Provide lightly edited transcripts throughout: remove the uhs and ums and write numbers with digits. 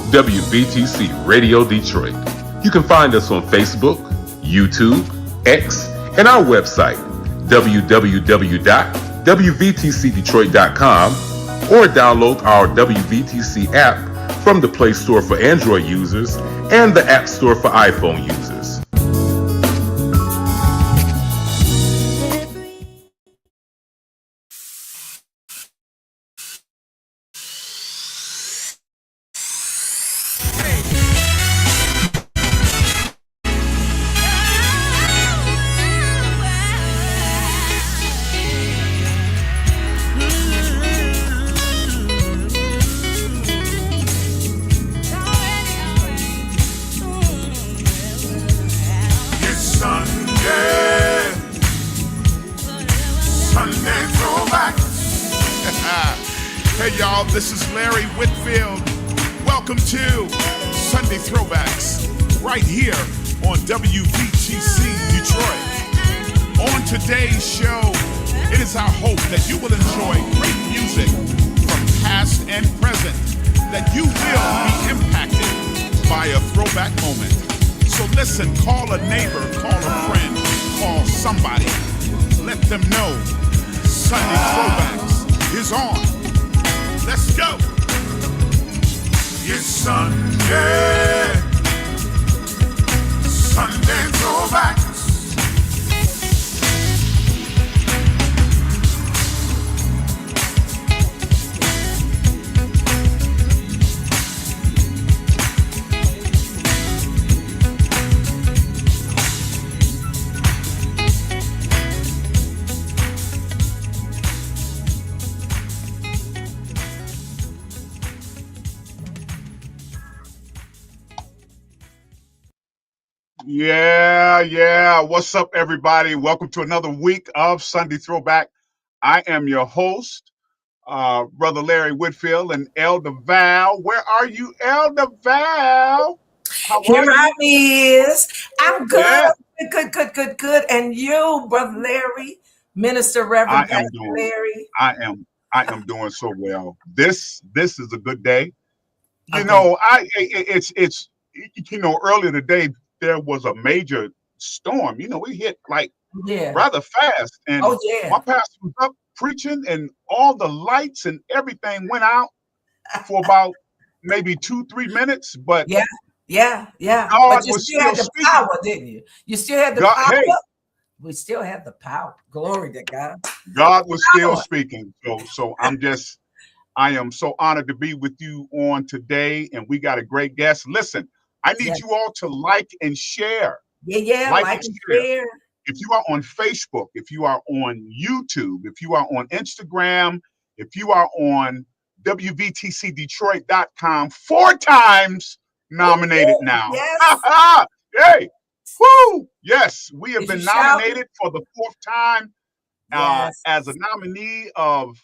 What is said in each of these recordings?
WVTC Radio Detroit. You can find us on Facebook, YouTube, X, and our website, www.wvtcdetroit.com, or download our WVTC app from the Play Store for Android users and the App Store for iPhone users. Hey y'all, this is Larry Whitfield. Welcome to Sunday Throwbacks right here on WVTC Detroit. On today's show, it is our hope that you will enjoy great music from past and present, that you will be impacted by a throwback moment. So listen, call a neighbor, call a friend, call somebody. Let them know Sunday Throwbacks is on. Let's go. It's Sunday. Sunday Throwbacks. Yeah. What's up, everybody? Welcome to another week of Sunday Throwback. I am your host, Brother Larry Whitfield, and Elder Val. Where are you, Elder Val? How Here I is. I'm good. Yeah. Good. And you, Brother Larry, Minister Reverend Larry. I am doing so well. This is a good day. You know, it's earlier today there was a major storm. You know, it hit like rather fast. And my pastor was up preaching and all the lights and everything went out for about maybe 2-3 minutes. But God but you still had the speaking. Power, didn't you? You still had the power. Hey, we still have the power. Glory to God. God was still speaking. So I am so honored to be with you on today, and we got a great guest. Listen, I need you all to like and share. Like and share. If you are on Facebook, if you are on YouTube, if you are on Instagram, if you are on WVTCDetroit.com, 4 times nominated now. Yes. Hey, woo! Yes, we have been nominated for the 4th time as a nominee of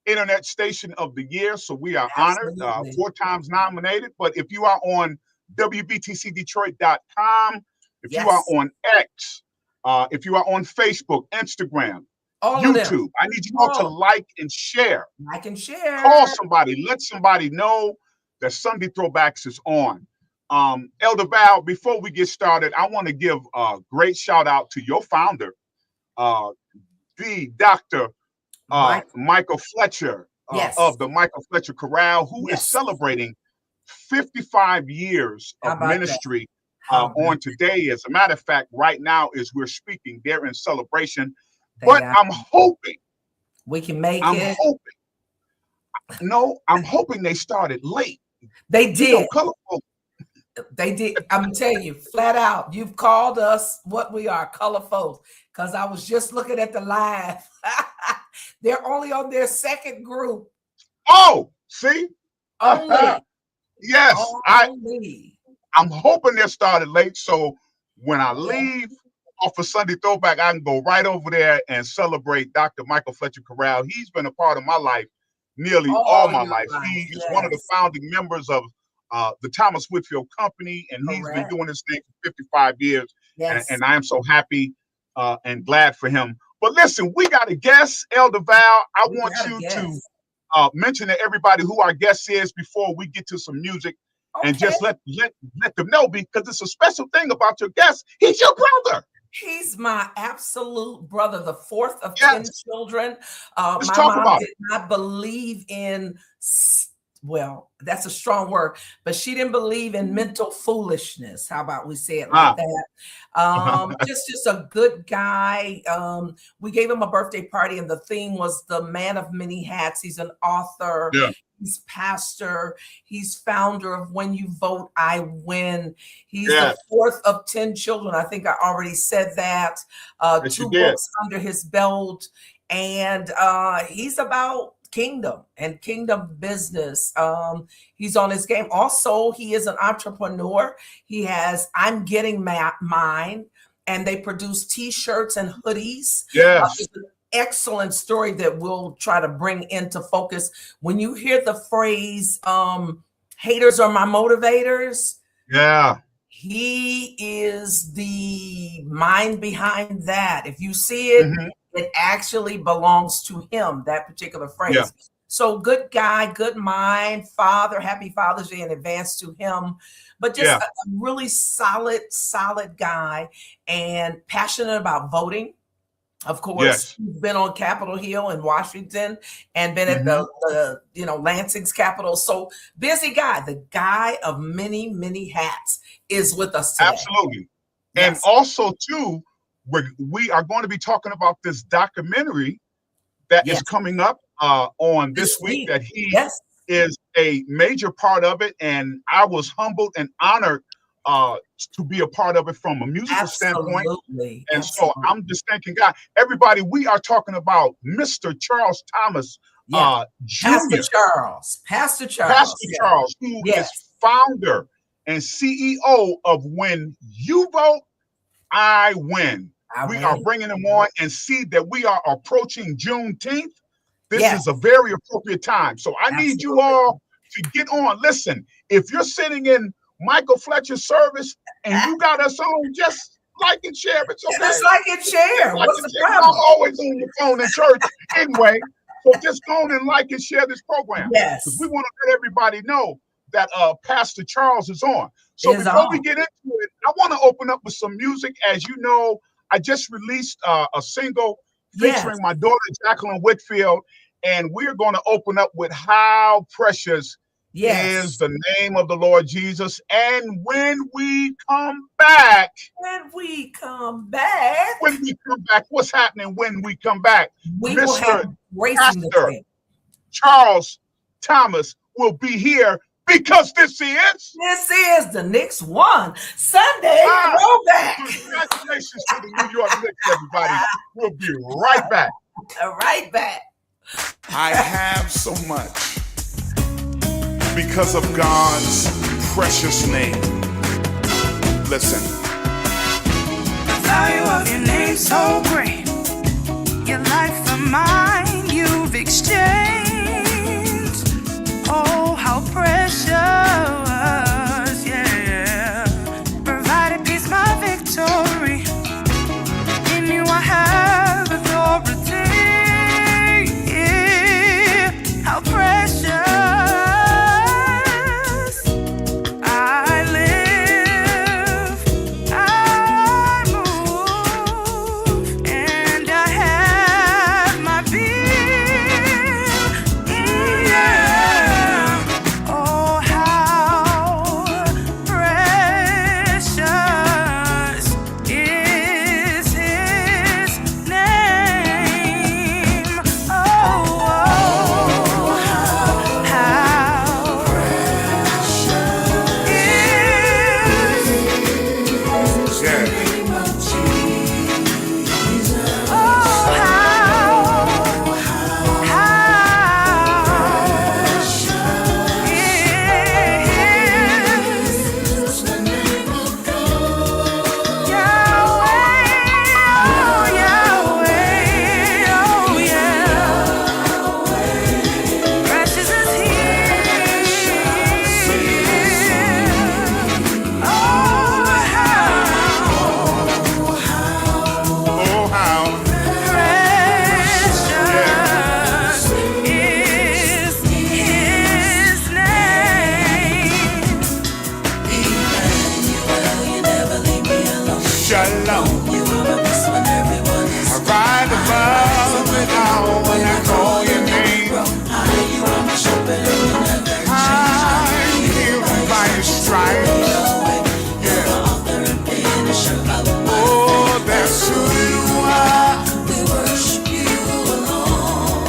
Internet Station of the Year. So we are honored, 4 times nominated. But if you are on WVTCDetroit.com, if you are on X, if you are on Facebook, Instagram, YouTube, I need you all to like and share. Like and share. Call somebody. Let somebody know that Sunday Throwbacks is on. Elder Val, before we get started, I want to give a great shout out to your founder, the Dr. Michael Fletcher of the Michael Fletcher Chorale, who is celebrating 55 years of ministry on today. As a matter of fact, right now, as we're speaking, they're in celebration. But I'm hoping we can make it. I'm hoping they started late. They did. They did. I'm telling you, flat out, you've called us what we are, color folks. Because I was just looking at the live. They're only on their 2nd group. Oh, see? Only. Yes. I'm hoping they started late. So when I leave off of Sunday Throwback, I can go right over there and celebrate Dr. Michael Fletcher Chorale. He's been a part of my life nearly all my life. He is one of the founding members of the Thomas Whitfield Company, and he's been doing this thing for 55 years. And I am so happy and glad for him. But listen, we got a guest, Elder Val. I want you to mention to everybody who our guest is before we get to some music, and just let them know, because it's a special thing about your guest. He's your brother. He's my absolute brother, the fourth of 10 children. Let's my talk mom about did not believe in, well, that's a strong word, but she didn't believe in mental foolishness. How about we say it like that? Just a good guy. We gave him a birthday party, and the theme was the man of many hats. He's an author. Yeah. He's pastor. He's founder of When You Vote, I Win. He's the fourth of 10 children. I think I already said that. 2 books under his belt. And he's about kingdom and kingdom business. He's on his game. Also, he is an entrepreneur. He has I'm Getting Mine, and they produce T-shirts and hoodies. Yes. It's an excellent story that we'll try to bring into focus. When you hear the phrase, haters are my motivators. Yeah. He is the mind behind that. If you see it, it actually belongs to him, that particular phrase. Yeah. So good guy, good mind, father, happy Father's Day in advance to him. But just a really solid guy, and passionate about voting. Of course, he's been on Capitol Hill in Washington and been at the Lansing's Capitol. So busy guy, the guy of many, many hats is with us today. Absolutely. Yes. And also too, we are going to be talking about this documentary that is coming up on this week that he is a major part of it. And I was humbled and honored to be a part of it from a musical standpoint. And so I'm just thanking God. Everybody, we are talking about Mr. Charles Thomas Jr. Pastor Charles, who is founder and CEO of When You Vote, I Win. We are bringing him on, and see that we are approaching Juneteenth. This is a very appropriate time. So I need you all to get on. Listen, if you're sitting in Michael Fletcher's service and you got us on, just like and share. It's okay. Just like and share. What's the problem? I'm always on the phone in church anyway. So just go on and like and share this program. Yes. Because we want to let everybody know that Pastor Charles is on. So before we get into it, I want to open up with some music. As you know, I just released a single featuring my daughter, Jacqueline Whitfield, and we're going to open up with How Precious is the Name of the Lord Jesus. And when we come back, what's happening when we come back? Mr. Pastor Charles Thomas will be here, because this is the next one, Sunday Throwback. Congratulations to the New York Knicks, everybody. We'll be right back. I have so much because of God's precious name. Listen. The value of your name so great. Your life for mine you've exchanged. Oh, how precious, provided peace, my victory. In you I have authority. How precious I live, I move, and I have my being. shalom. I ride above it all when I call your name. I'm healed by your stripes. Yeah. Oh, that's who you are. We worship you alone.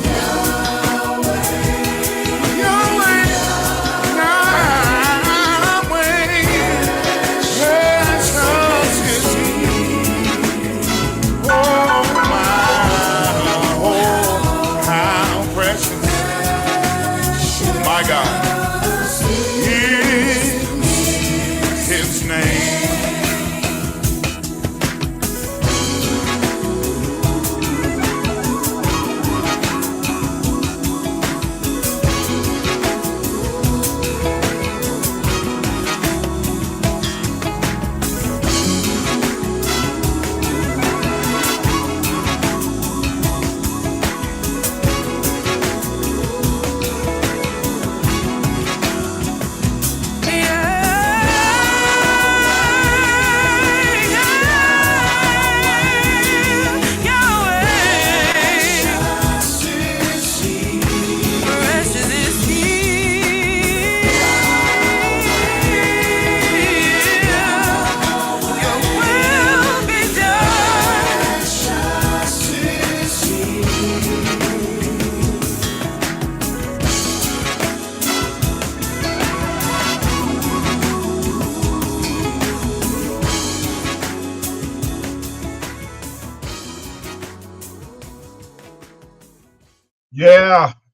Yahweh, Yahweh, Yahweh. Precious is He. Oh my, oh how precious, my God, is His name.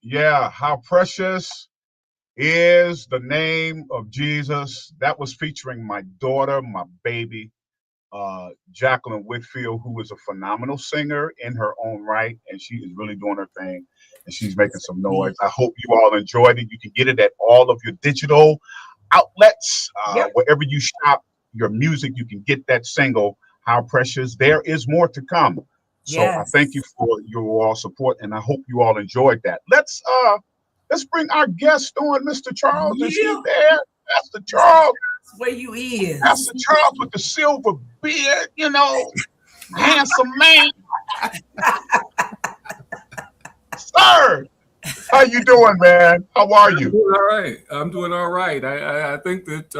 Yeah. How precious is the name of Jesus. That was featuring my daughter, my baby, Jacqueline Whitfield, who is a phenomenal singer in her own right, and she is really doing her thing, and she's making some noise. I hope you all enjoyed it. You can get it at all of your digital outlets. Wherever you shop your music, you can get that single, How Precious. There is more to come. So I thank you for your all support, and I hope you all enjoyed that. Let's bring our guest on, Mr. Charles. Is he there? Pastor Charles. Where you is? Pastor Charles with the silver beard, you know, handsome man. Sir, how you doing, man? How are you? I'm doing all right. I think that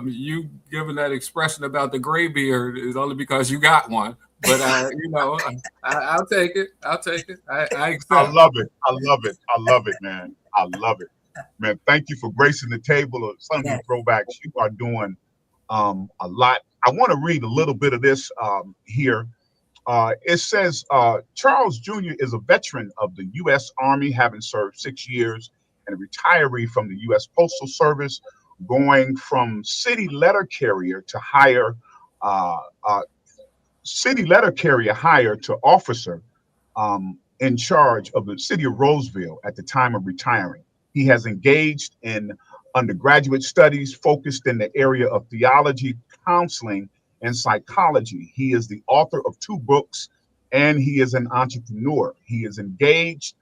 you giving that expression about the gray beard is only because you got one. But I'll take it. I accept. I love it, man. I love it, man. Thank you for gracing the table of Sunday Throwbacks. You are doing a lot. I want to read a little bit of this here. It says Charles Jr. is a veteran of the U.S. Army, having served 6 years, and a retiree from the U.S. Postal Service, going from city letter carrier to officer in charge of the city of Roseville at the time of retiring. He has engaged in undergraduate studies focused in the area of theology, counseling, and psychology. He is the author of 2 books, and he is an entrepreneur. He is engaged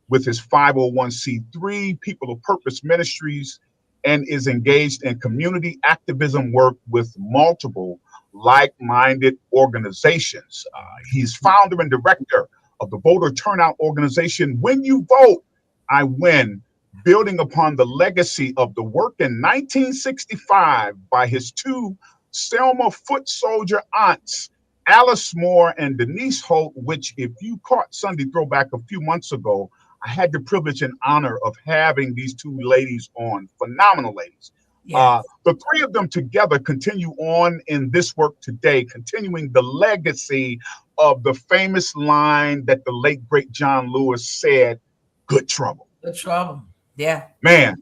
with his 501c3 People of Purpose Ministries, and is engaged in community activism work with multiple like-minded organizations. He's founder and director of the voter turnout organization When You Vote, I Win, building upon the legacy of the work in 1965 by his 2 Selma foot soldier aunts, Alice Moore and Denise Holt, which, if you caught Sunday Throwback a few months ago, I had the privilege and honor of having these 2 ladies on, phenomenal ladies. The 3 of them together continue on in this work today, continuing the legacy of the famous line that the late, great John Lewis said, good trouble. Good trouble. Yeah. Man,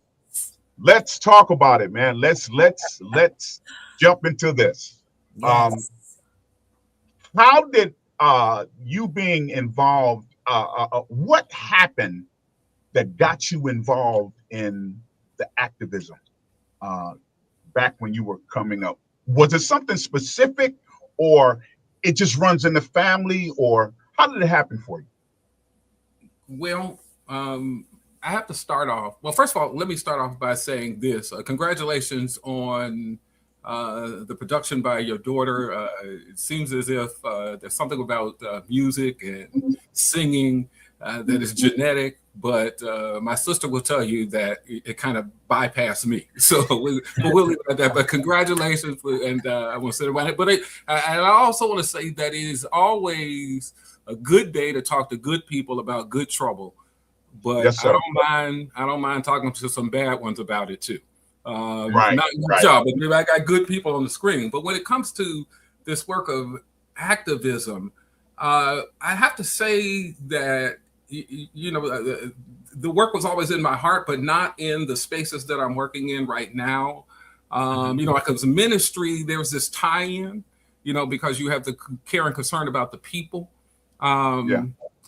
let's talk about it, man. Let's jump into this. Yes. How did you being involved, what happened that got you involved in the activism back when you were coming up? Was it something specific, or it just runs in the family, or how did it happen for you? Well, I have to start off. Well, first of all, let me start off by saying this. Congratulations on the production by your daughter. It seems as if there's something about music and singing that is genetic, but my sister will tell you that it kind of bypassed me. So we'll leave it at that. But congratulations, and I want to say about it. But I also want to say that it is always a good day to talk to good people about good trouble. But yes, I don't mind talking to some bad ones about it too. Right. Not my job, but maybe I got good people on the screen. But when it comes to this work of activism, I have to say that the work was always in my heart, but not in the spaces that I'm working in right now. Because ministry, there's this tie-in, because you have the care and concern about the people.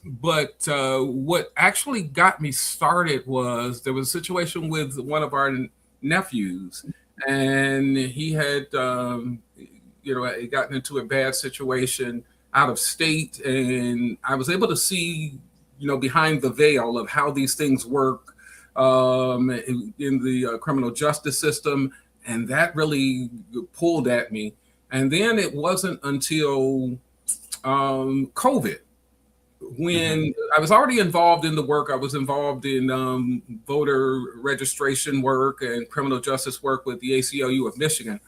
But what actually got me started was there was a situation with one of our nephews, and he had, gotten into a bad situation out of state, and I was able to see, behind the veil of how these things work in the criminal justice system, and that really pulled at me. And then it wasn't until COVID, when I was already involved in the work. I was involved in voter registration work and criminal justice work with the ACLU of Michigan.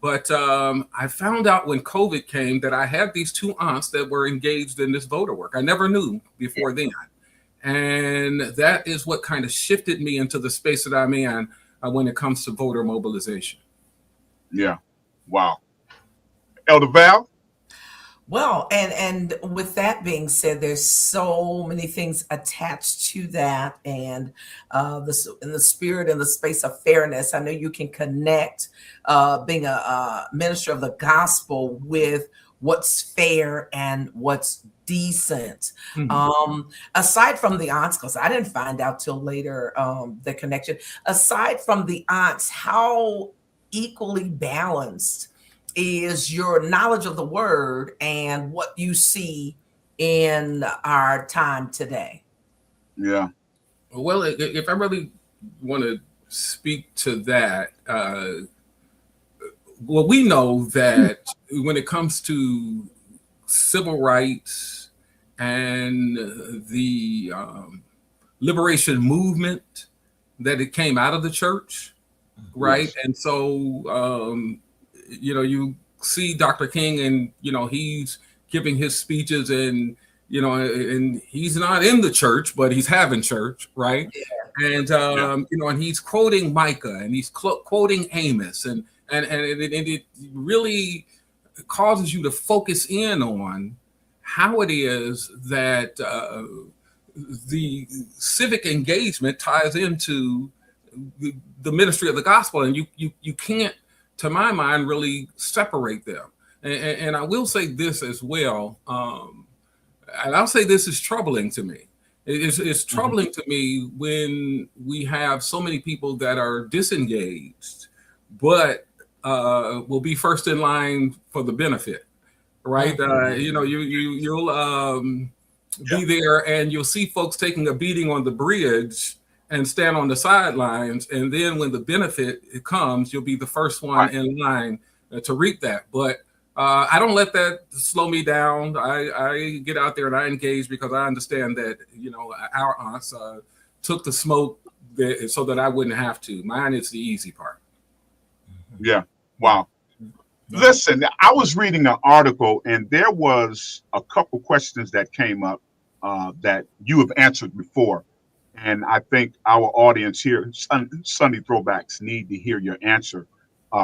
But I found out when COVID came that I had these two aunts that were engaged in this voter work. I never knew before then. And that is what kind of shifted me into the space that I'm in when it comes to voter mobilization. Yeah. Wow. Elder Val? Well, and with that being said, there's so many things attached to that, and in the spirit and the space of fairness, I know you can connect being a minister of the gospel with what's fair and what's decent. Aside from the aunts, because I didn't find out till later the connection. Aside from the aunts, how equally balanced is your knowledge of the word and what you see in our time today? Yeah. Well, if I really want to speak to that, we know that when it comes to civil rights and the liberation movement, that it came out of the church, right? Yes. And so, you see Dr. King, and, he's giving his speeches, and, and he's not in the church, but he's having church, right? Yeah. And, and he's quoting Micah, and he's quoting Amos, and it really causes you to focus in on how it is that the civic engagement ties into the ministry of the gospel, and you can't, to my mind, really separate them. And I will say this as well, and I'll say this is troubling to me. It's troubling to me when we have so many people that are disengaged, but will be first in line for the benefit, right? You'll be there, and you'll see folks taking a beating on the bridge and stand on the sidelines, and then when the benefit comes, you'll be the first one in line to reap that. But I don't let that slow me down. I get out there and I engage, because I understand that our aunts took the smoke so that I wouldn't have to. Mine is the easy part. Yeah. Wow. Listen, I was reading an article, and there was a couple questions that came up that you have answered before. And I think our audience here, Sunday Throwbacks, need to hear your answer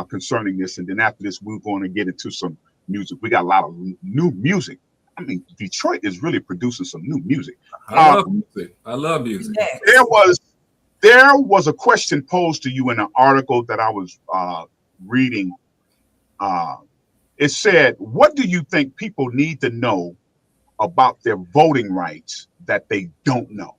concerning this. And then after this, we're going to get into some music. We got a lot of new music. I mean, Detroit is really producing some new music. I love music. There was a question posed to you in an article that I was reading. It said, what do you think people need to know about their voting rights that they don't know?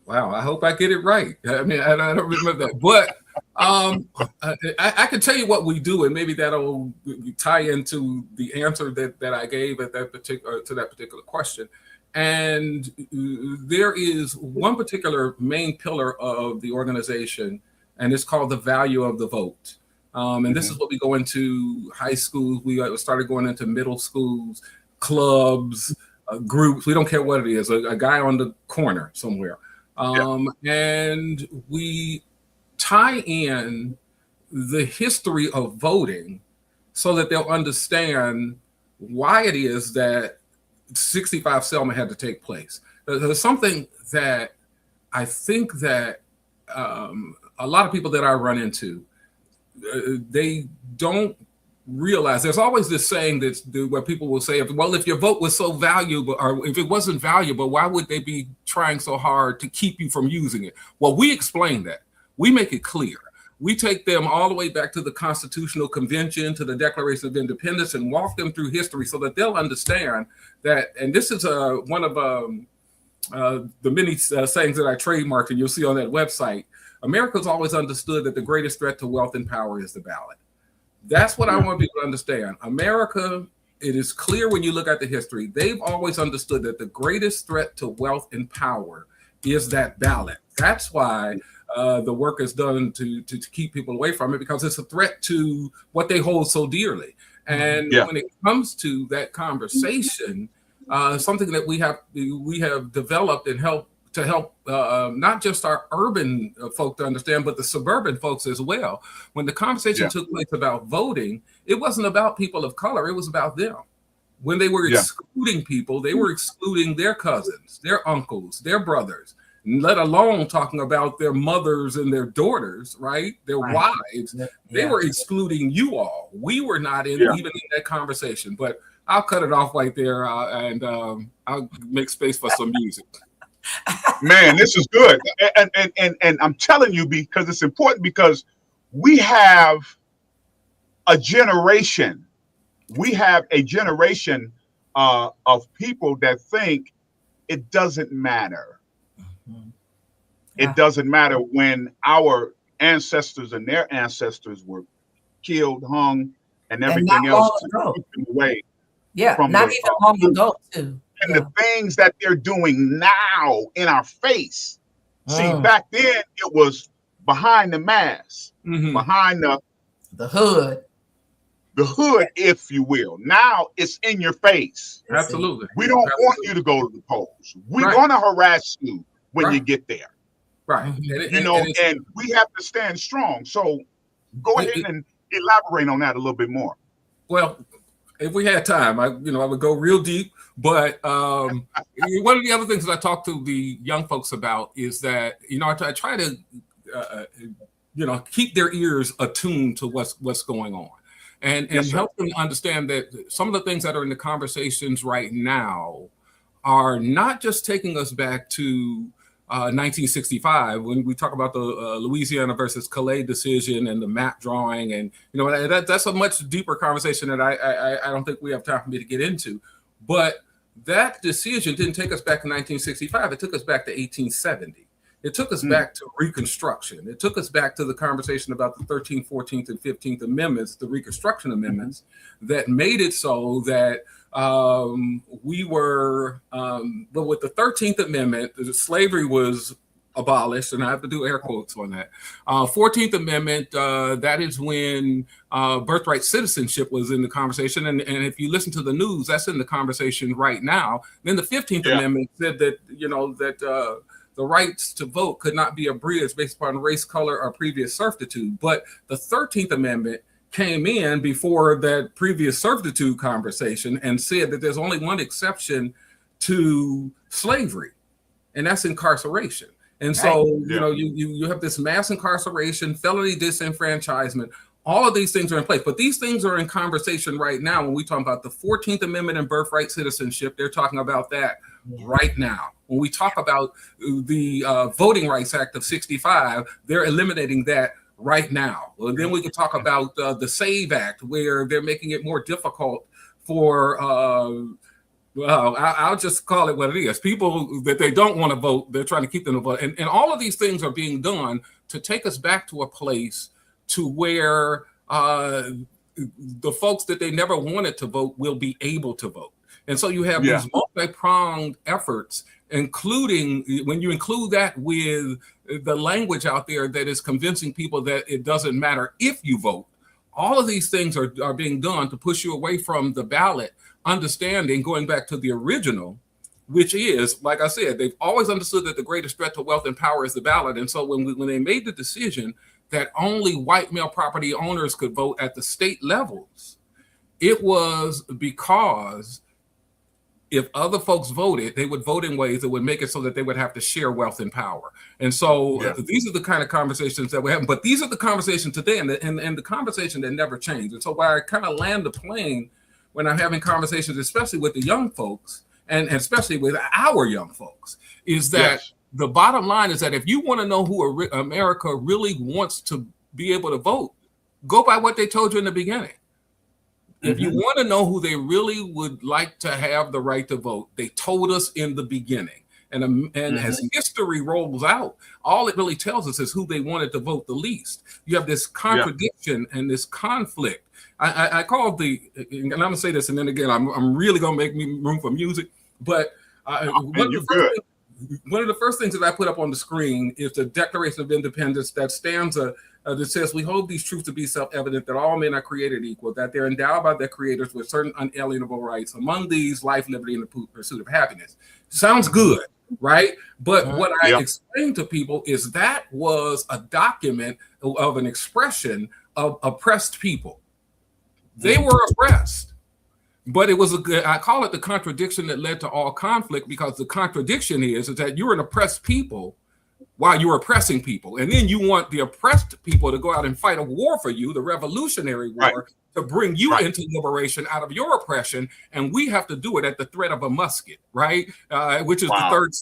Wow, I hope I get it right. I mean, I don't remember that, but I can tell you what we do, and maybe that'll tie into the answer that I gave to that particular question. And there is one particular main pillar of the organization, and it's called the value of the vote. And this is what we go into high schools. We started going into middle schools, clubs, groups. We don't care what it is. A guy on the corner somewhere. And we tie in the history of voting so that they'll understand why it is that 65 Selma had to take place. There's something that I think that a lot of people that I run into, they don't realize. There's always this saying where people will say, well, if your vote was so valuable, or if it wasn't valuable, why would they be trying so hard to keep you from using it? Well, we explain that. We make it clear. We take them all the way back to the Constitutional Convention, to the Declaration of Independence, and walk them through history so that they'll understand that. And this is one of the many sayings that I trademarked, and you'll see on that website. America's always understood that the greatest threat to wealth and power is the ballot. That's what I want people to understand. America, it is clear when you look at the history, they've always understood that the greatest threat to wealth and power is that ballot. That's why the work is done to keep people away from it, because it's a threat to what they hold so dearly. And when it comes to that conversation, something that we have developed and help not just our urban folk to understand, but the suburban folks as well. When the conversation took place about voting, it wasn't about people of color, it was about them. When they were excluding people, they were excluding their cousins, their uncles, their brothers, let alone talking about their mothers and their daughters, right? Their wives. They were excluding you all. We were not even in that conversation. But I'll cut it off right there, and I'll make space for some music. Man, this is good. And I'm telling you, because it's important, because we have a generation. We have a generation of people that think it doesn't matter. It doesn't matter when our ancestors and their ancestors were killed, hung, and everything else away. Not even long ago, too. And the things that they're doing now in our face. See, back then it was behind the mask, behind the hood, if you will. Now it's in your face. Absolutely. We don't want you to go to the polls. We're going to harass you when you get there. Right. And we have to stand strong. So go ahead and elaborate on that a little bit more. Well, if we had time, I would go real deep. But one of the other things that I talk to the young folks about is that, I try to, keep their ears attuned to what's going on, and help them understand that some of the things that are in the conversations right now are not just taking us back to 1965, when we talk about the Louisiana versus Calais decision and the map drawing, and that's a much deeper conversation that I don't think we have time for me to get into. But that decision didn't take us back to 1965. It took us back to 1870. It took us back to Reconstruction. It took us back to the conversation about the 13th, 14th, and 15th Amendments, the Reconstruction Amendments, that made it so that we were, but with the 13th Amendment, slavery was abolished, and I have to do air quotes on that. 14th Amendment, that is when birthright citizenship was in the conversation. And if you listen to the news, that's in the conversation right now. Then the 15th Amendment said that, that the rights to vote could not be abridged based upon race, color, or previous servitude. But the 13th Amendment came in before that previous servitude conversation and said that there's only one exception to slavery, and that's incarceration. And so, you have this mass incarceration, felony disenfranchisement, all of these things are in place. But these things are in conversation right now. When we talk about the 14th Amendment and birthright citizenship, they're talking about that right now. When we talk about the Voting Rights Act of 65, they're eliminating that right now. Well, then we can talk about the SAVE Act, where they're making it more difficult for I'll just call it what it is. People that they don't want to vote, they're trying to keep them to vote. And all of these things are being done to take us back to a place to where the folks that they never wanted to vote will be able to vote. And so you have these multi-pronged efforts, including, when you include that with the language out there that is convincing people that it doesn't matter if you vote, All of these things are being done to push you away from the ballot, understanding, going back to the original, which is, like I said, they've always understood that the greatest threat to wealth and power is the ballot. And so when they made the decision that only white male property owners could vote at the state levels, it was because if other folks voted, they would vote in ways that would make it so that they would have to share wealth and power. And so these are the kind of conversations that we're having. But these are the conversations today, and the conversation that never changed. And so where I kind of land the plane when I'm having conversations, especially with the young folks, and especially with our young folks, is that the bottom line is that if you want to know who America really wants to be able to vote, go by what they told you in the beginning. If you want to know who they really would like to have the right to vote, they told us in the beginning. And as history rolls out, all it really tells us is who they wanted to vote the least. You have this contradiction and this conflict. I call and I'm going to say this, and then again, I'm really going to make me room for music. But one of the first things that I put up on the screen is the Declaration of Independence, that stanza that says, we hold these truths to be self-evident, that all men are created equal, that they're endowed by their creators with certain unalienable rights. Among these, life, liberty, and the pursuit of happiness. Sounds good, right? But what I explained to people is that was a document of an expression of oppressed people. They were oppressed. But it was I call it the contradiction that led to all conflict, because the contradiction is that you're an oppressed people while you're oppressing people. And then you want the oppressed people to go out and fight a war for you, the Revolutionary War, to bring you into liberation out of your oppression. And we have to do it at the threat of a musket, right? Which is the third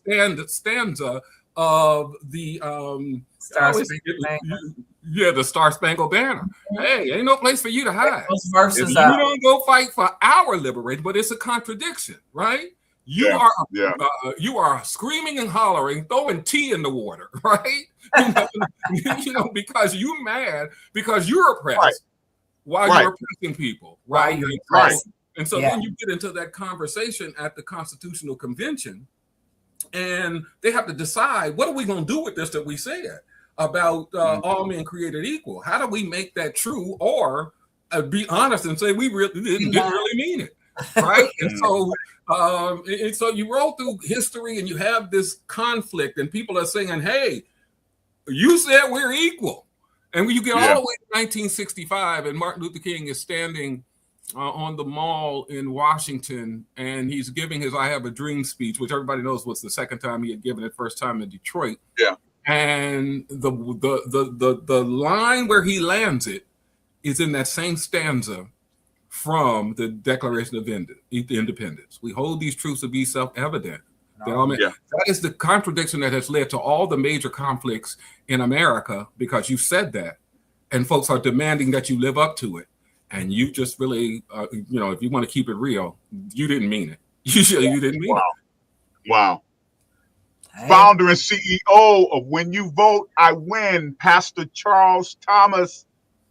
stanza of the the Star-Spangled Banner. Hey, ain't no place for you to hide. If you don't go fight for our liberation, but it's a contradiction, right? You are screaming and hollering, throwing tea in the water, right? Because you're mad because you're oppressed while you're oppressing people, right? And so then you get into that conversation at the Constitutional Convention, and they have to decide, what are we going to do with this that we said about all men created equal? How do we make that true, or be honest and say we really didn't really mean it, right? And so you roll through history and you have this conflict, and people are saying, hey, you said we're equal. And when you get all the way to 1965, and Martin Luther King is standing on the Mall in Washington, and he's giving his I Have a Dream speech, which everybody knows was the second time he had given it, first time in Detroit. And the line where he lands it is in that same stanza from the Declaration of Independence. We hold these truths to be self-evident. That is the contradiction that has led to all the major conflicts in America, because you said that, and folks are demanding that you live up to it. And you just really, if you want to keep it real, you didn't mean it. You didn't mean it. Wow. Hey. Founder and CEO of When You Vote, I Win, Pastor Charles Thomas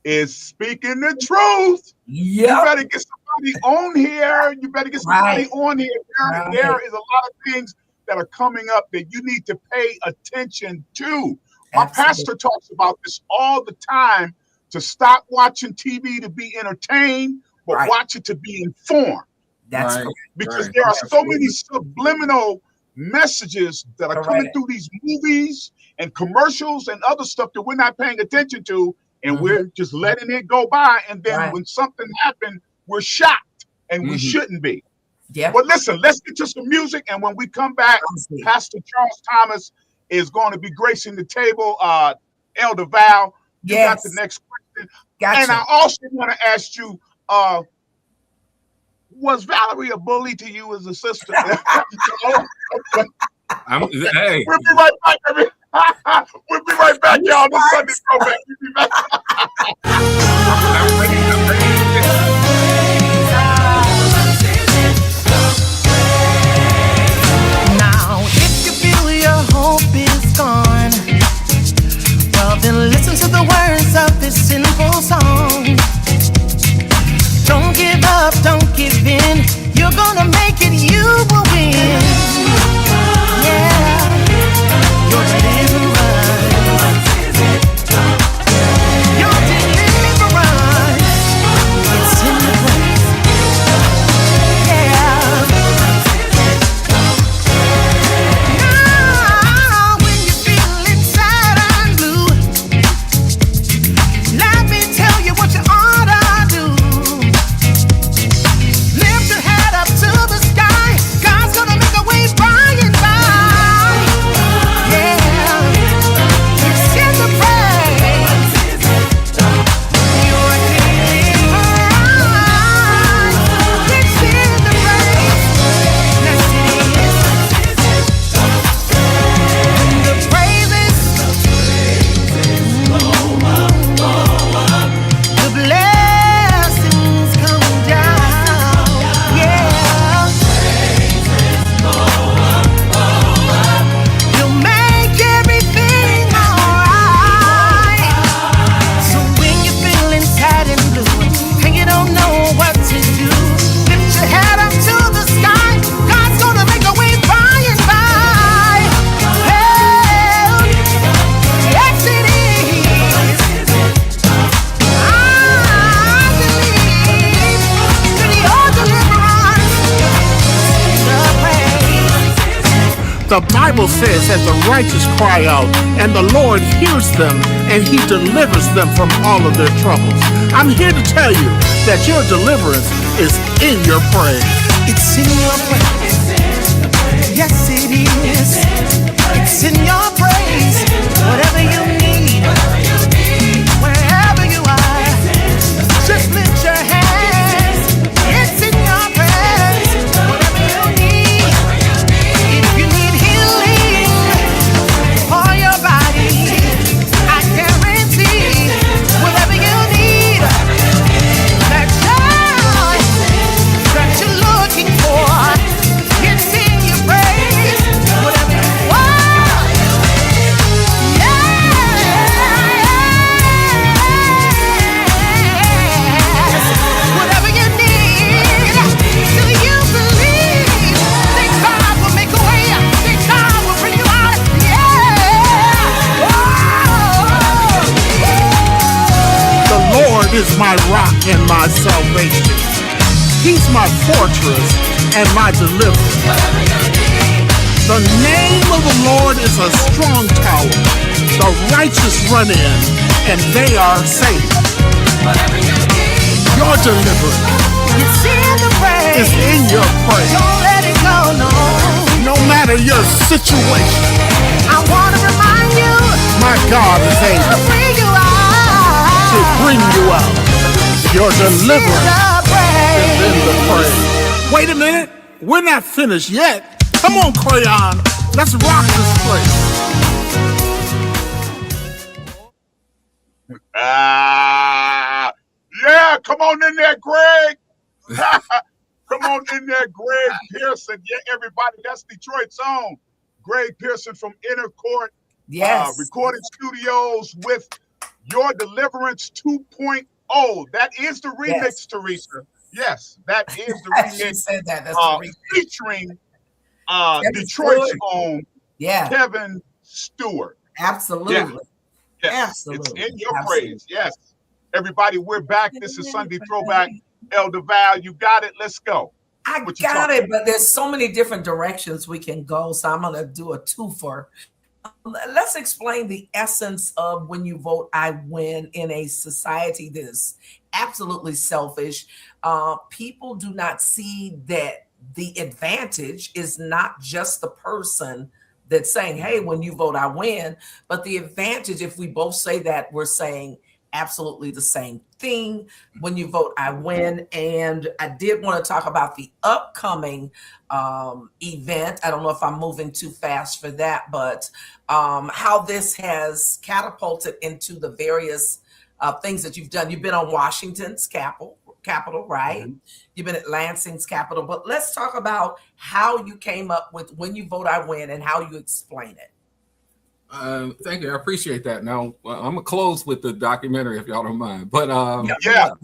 is speaking the truth. You better get somebody on here. There is a lot of things that are coming up that you need to pay attention to. My pastor talks about this all the time, to stop watching TV to be entertained, but watch it to be informed. That's right. Because there are so many subliminal messages that are coming through these movies and commercials and other stuff that we're not paying attention to, and we're just letting it go by. And then when something happened, we're shocked, and we shouldn't be. But listen, let's get to some music, and when we come back, Pastor Charles Thomas is going to be gracing the table. Elder Val, you got the next question. And I also want to ask you, was Valerie a bully to you as a sister? Hey. We'll be right back, baby. We'll be right back, y'all. The Sunday Throwback. We'll be back. Now, if you feel your hope is gone, well, then listen to the words of this simple song. Don't give up, don't give in. You're gonna make it, you will win. Yeah, your deliverance. Your deliverance. The Bible says that the righteous cry out, and the Lord hears them, and he delivers them from all of their troubles. I'm here to tell you that your deliverance is in your praise. It's in your praise. Yes, it is. It's in your praise. Whatever you need, wherever you are, just lift your hands. It's in your praise. Whatever you need. If you need healing for your body, I guarantee whatever you need, that joy that you're looking for, it's in your praise. Whatever you want, yes, whatever you need. Do you believe that God will make a way? That God will bring you out? Yeah. The Lord is my rock and my salvation. He's my fortress and my deliverer. The name of the Lord is a strong tower. The righteous run in, and they are safe. Your deliverance It's in the praise. is in your praise. Don't let it go, no. No matter your situation, I want to remind you my God is to able bring you out. to bring you out. Your deliverance is in the praise. Wait a minute, we're not finished yet. Come on, Crayon, let's rock this place. Yeah, come on in there, Greg. Come on in there, Greg Pearson. Yeah, everybody, that's Detroit's own Greg Pearson from Inner Court Recording Studios with Your Deliverance 2.0. That is the remix, Teresa. Yes, that is the remix. Said that. That's the remix. Featuring Detroit's own Kevin Stewart. Absolutely. Yes. Absolutely. It's in your praise. Yes. Everybody, we're back. This is Sunday Throwback. Elder Val, you got it. Let's go. I got it, but there's so many different directions we can go. So I'm going to do a twofer. Let's explain the essence of when you vote, I win in a society that is absolutely selfish. People do not see that the advantage is not just the person that's saying, hey, when you vote, I win. But the advantage, if we both say that, we're saying absolutely the same thing. When you vote, I win. And I did want to talk about the upcoming event. I don't know if I'm moving too fast for that, but how this has catapulted into the various things that you've done. You've been on Washington's Capitol, right? Mm-hmm. You've been at Lansing's Capitol, but let's talk about how you came up with when you vote, I win, and how you explain it. Thank you. I appreciate that. Now, I'm going to close with the documentary if y'all don't mind. But as a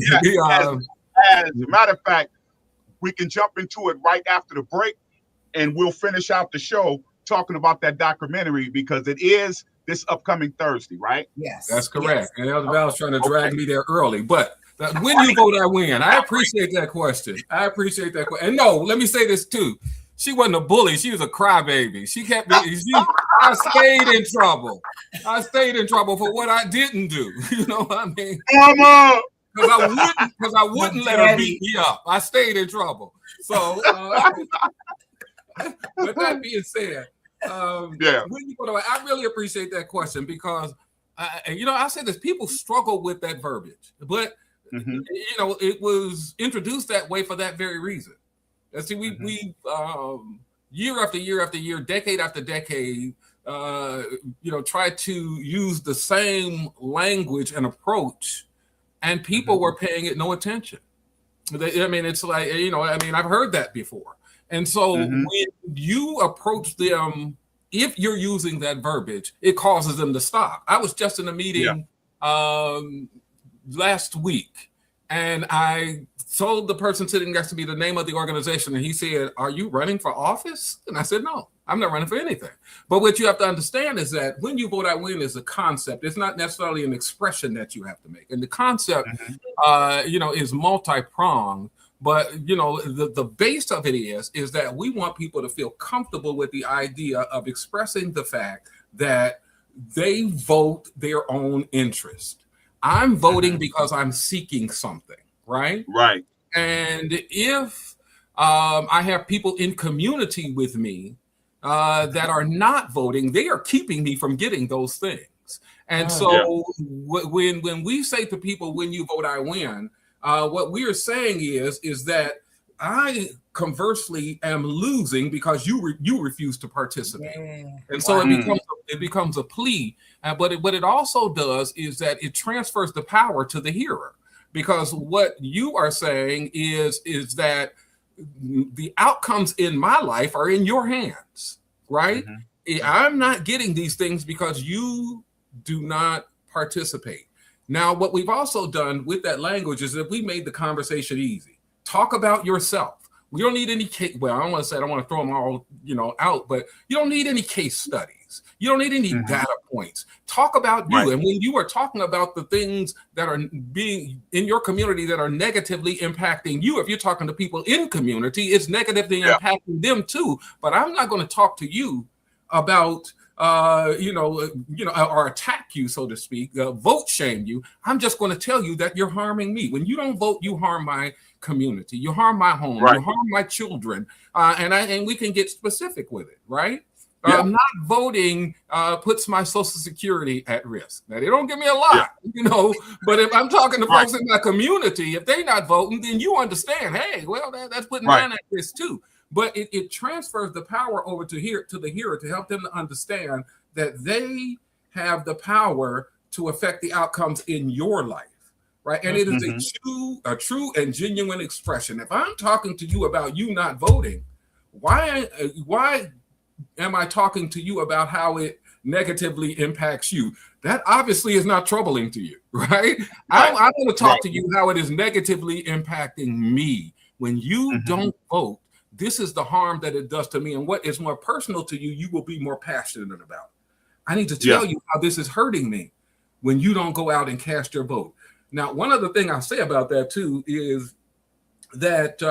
matter of fact, we can jump into it right after the break, and we'll finish out the show talking about that documentary because it is this upcoming Thursday, right? Yes. That's correct. Yes. And Elder Val's trying to drag me there early. But when you vote, I win. I appreciate that question. And no, let me say this too. She wasn't a bully. She was a crybaby. She kept me. I stayed in trouble. I stayed in trouble for what I didn't do. You know what I mean? Because I wouldn't let her beat me up. I stayed in trouble. So, with that being said, when you go to, I really appreciate that question because, I say this: people struggle with that verbiage, but it was introduced that way for that very reason. And see, we year after year after year, decade after decade, try to use the same language and approach, and people were paying it no attention. It's like, I've heard that before. And so when you approach them, if you're using that verbiage, it causes them to stop. I was just in a meeting last week, and I told the person sitting next to me the name of the organization, and he said, "Are you running for office?" And I said, "No, I'm not running for anything." But what you have to understand is that when you vote, I win is a concept. It's not necessarily an expression that you have to make. And the concept, is multi-pronged. But, you know, the base of it is that we want people to feel comfortable with the idea of expressing the fact that they vote their own interest. I'm voting because I'm seeking something, right? Right. And if I have people in community with me that are not voting, they are keeping me from getting those things. And so when we say to people, when you vote, I win, what we are saying is that I conversely am losing because you refuse to participate. And so it becomes a plea. But what it also does is that it transfers the power to the hearer, because what you are saying is that the outcomes in my life are in your hands, right? I'm not getting these things because you do not participate. Now, what we've also done with that language is that we made the conversation easy. Talk about yourself. We don't need any case. Well, I don't want to say I don't want to throw them all, out, but you don't need any case studies. You don't need any data points. Talk about you. And when you are talking about the things that are being in your community that are negatively impacting you, if you're talking to people in community, it's negatively impacting them too. But I'm not going to talk to you about or attack you, so to speak, vote shame you. I'm just going to tell you that you're harming me. When you don't vote, you harm my community, you harm my home, you harm my children, and we can get specific with it, right? Not voting puts my Social Security at risk. Now, they don't give me a lot, but if I'm talking to folks in my community, if they're not voting, then you understand, hey, well, that's putting mine at risk too. But it transfers the power over to the hearer to help them to understand that they have the power to affect the outcomes in your life, right? And it is a true and genuine expression. If I'm talking to you about you not voting, why am I talking to you about how it negatively impacts you? That obviously is not troubling to you, right? I want to talk to you how it is negatively impacting me. When you don't vote, this is the harm that it does to me. And what is more personal to you, you will be more passionate about. I need to tell you how this is hurting me when you don't go out and cast your vote. Now, one other thing I'll say about that too is that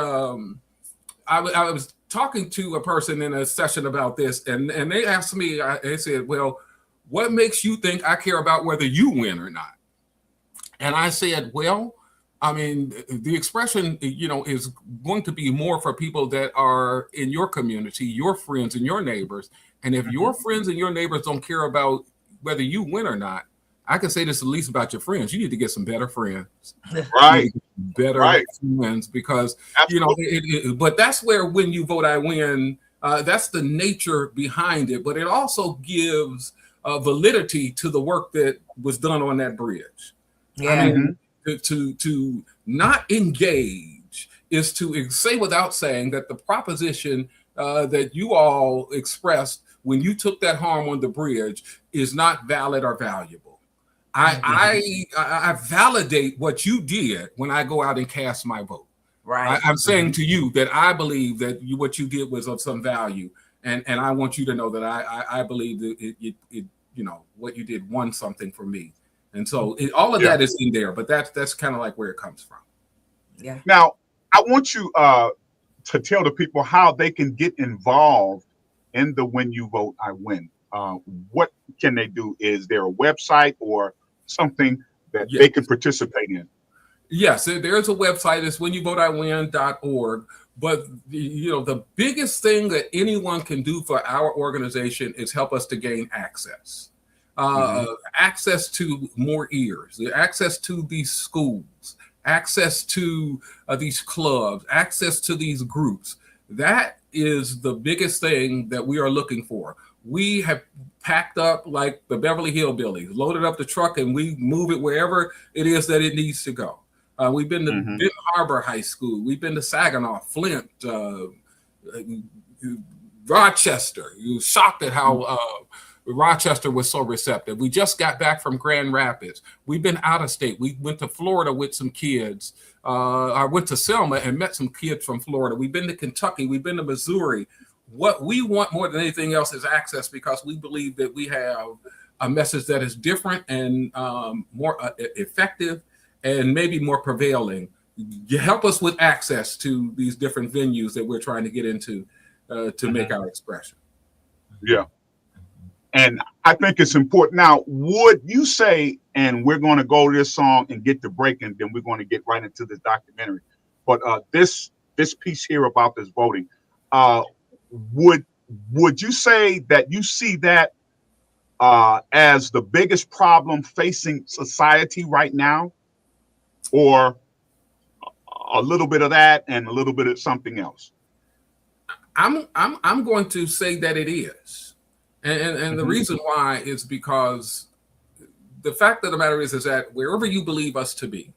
I was talking to a person in a session about this, and they asked me, they said, well, what makes you think I care about whether you win or not? And I said, well, I mean, the expression, is going to be more for people that are in your community, your friends and your neighbors. And if your friends and your neighbors don't care about whether you win or not, I can say this at least about your friends. You need to get some better friends. Right. Better friends, because, but that's where when you vote, I win. That's the nature behind it. But it also gives validity to the work that was done on that bridge. I mean, to not engage is to say without saying that the proposition that you all expressed when you took that harm on the bridge is not valid or valuable. I validate what you did when I go out and cast my vote. Right. I'm saying to you that I believe that what you did was of some value, and I want you to know that I believe that it what you did won something for me. And so all of that is in there, but that's kind of like where it comes from. Yeah. Now, I want you to tell the people how they can get involved in the When You Vote, I Win. What can they do? Is there a website or something that they can participate in? Yes, there's a website. It's whenyouvoteIwin.org. But the biggest thing that anyone can do for our organization is help us to gain access. Access to more ears, access to these schools, access to these clubs, access to these groups. That is the biggest thing that we are looking for. We have packed up like the Beverly Hillbillies, loaded up the truck, and we move it wherever it is that it needs to go. We've been to Benton Harbor High School. We've been to Saginaw, Flint, Rochester. You were shocked at how Rochester was so receptive. We just got back from Grand Rapids. We've been out of state. We went to Florida with some kids. I went to Selma and met some kids from Florida. We've been to Kentucky. We've been to Missouri. What we want more than anything else is access, because we believe that we have a message that is different and more effective and maybe more prevailing you help us with access to these different venues that we're trying to get into to make our expression. Yeah. And I think it's important. Now, would you say, and we're going to go to this song and get the break, and then we're going to get right into this documentary. But this piece here about this voting, would you say that you see that as the biggest problem facing society right now, or a little bit of that and a little bit of something else? I'm going to say that it is. And the reason why is because the fact of the matter is that wherever you believe us to be,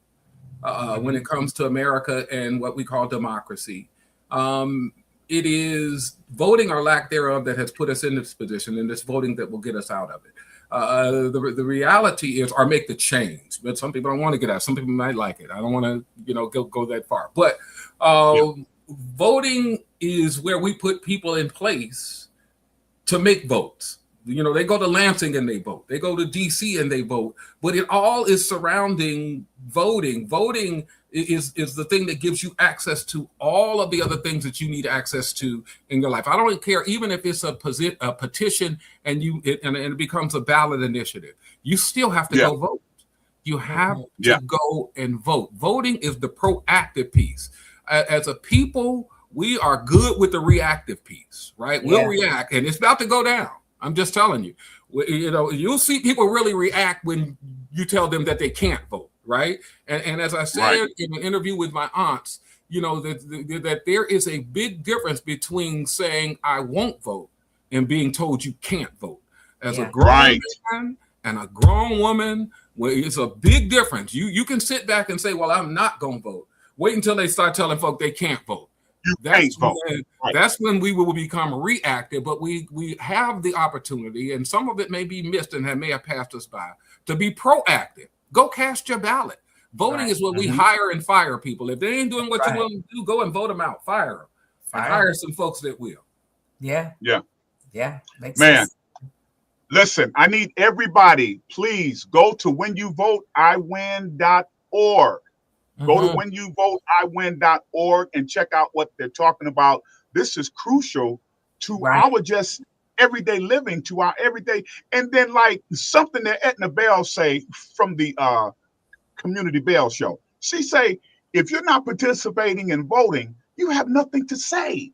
when it comes to America and what we call democracy, it is voting or lack thereof that has put us in this position, and it's voting that will get us out of it. The reality is, or make the change. But some people don't want to get out. Some people might like it. I don't want to, go that far. But voting is where we put people in place to make votes. They go to Lansing and they vote. They go to DC and they vote. But it all is surrounding voting. Voting is the thing that gives you access to all of the other things that you need access to in your life. I don't care, even if it's a petition and it becomes a ballot initiative. You still have to go vote. You have to go and vote. Voting is the proactive piece. As a people, we are good with the reactive piece, right? We'll react, and it's about to go down. I'm just telling you. You'll see people really react when you tell them that they can't vote, right? And as I said in an interview with my aunts, that there is a big difference between saying I won't vote and being told you can't vote. As a grown man and a grown woman, well, it's a big difference. You can sit back and say, well, I'm not going to vote. Wait until they start telling folk they can't vote. That's when we will become reactive, but we have the opportunity, and some of it may be missed and may have passed us by, to be proactive. Go cast your ballot. Voting is what we hire and fire people. If they ain't doing what you want to do, go and vote them out. Fire them. And hire some folks that will. Yeah. Man, sense. Listen, I need everybody, please go to whenyouvoteiwin.org. Go to whenyouvoteiwin.org and check out what they're talking about. This is crucial to our just everyday living, to our everyday. And then, like something that Etna Bell say from the Community Bell show. She say, if you're not participating in voting, you have nothing to say.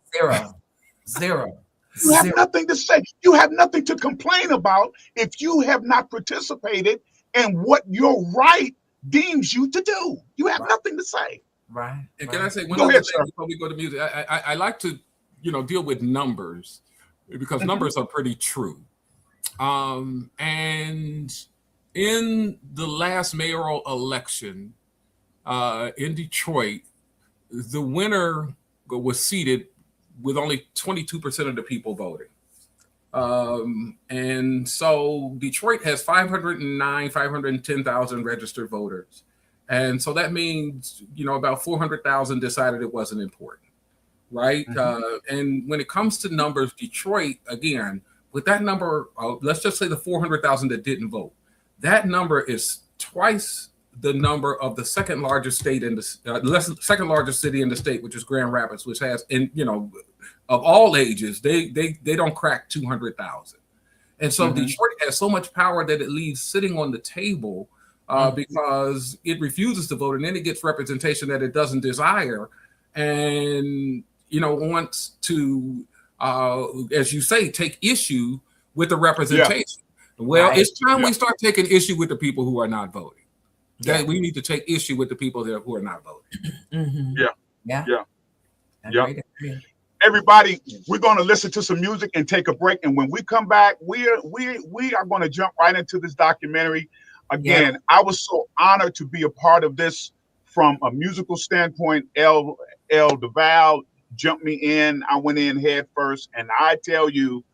Zero. You have nothing to say. You have nothing to complain about if you have not participated in what your right deems you to do. You have nothing to say. Right. And can I say one other thing before we go to music? I like to, deal with numbers because numbers are pretty true. And in the last mayoral election in Detroit, the winner was seated with only 22% of the people voting. And so Detroit has 510,000 registered voters. And so that means, about 400,000 decided it wasn't important, right? And when it comes to numbers, Detroit, again, with that number, let's just say the 400,000 that didn't vote, that number is twice the number of the second largest state in the second largest city in the state, which is Grand Rapids, which has, of all ages, they don't crack 200,000. And so Detroit has so much power that it leaves sitting on the table because it refuses to vote, and then it gets representation that it doesn't desire, and wants to, as you say, take issue with the representation. Well, it's time we start taking issue with the people who are not voting. We need to take issue with the people who are not voting. Everybody, we're going to listen to some music and take a break. And when we come back, we are going to jump right into this documentary. Again, I was so honored to be a part of this from a musical standpoint. El Duval jumped me in. I went in head first. And I tell you,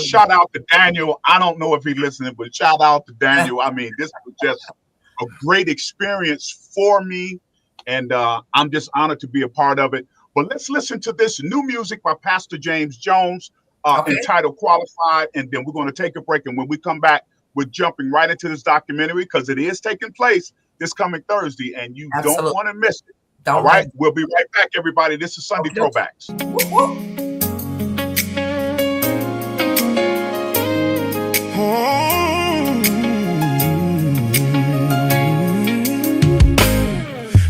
shout out to Daniel. I don't know if he's listening, but shout out to Daniel. I mean, this was just a great experience for me. And I'm just honored to be a part of it. But let's listen to this new music by Pastor James Jones entitled Qualified. And then we're going to take a break. And when we come back, we're jumping right into this documentary because it is taking place this coming Thursday. And you don't want to miss it. All right, we'll be right back, everybody. This is Sunday Throwbacks.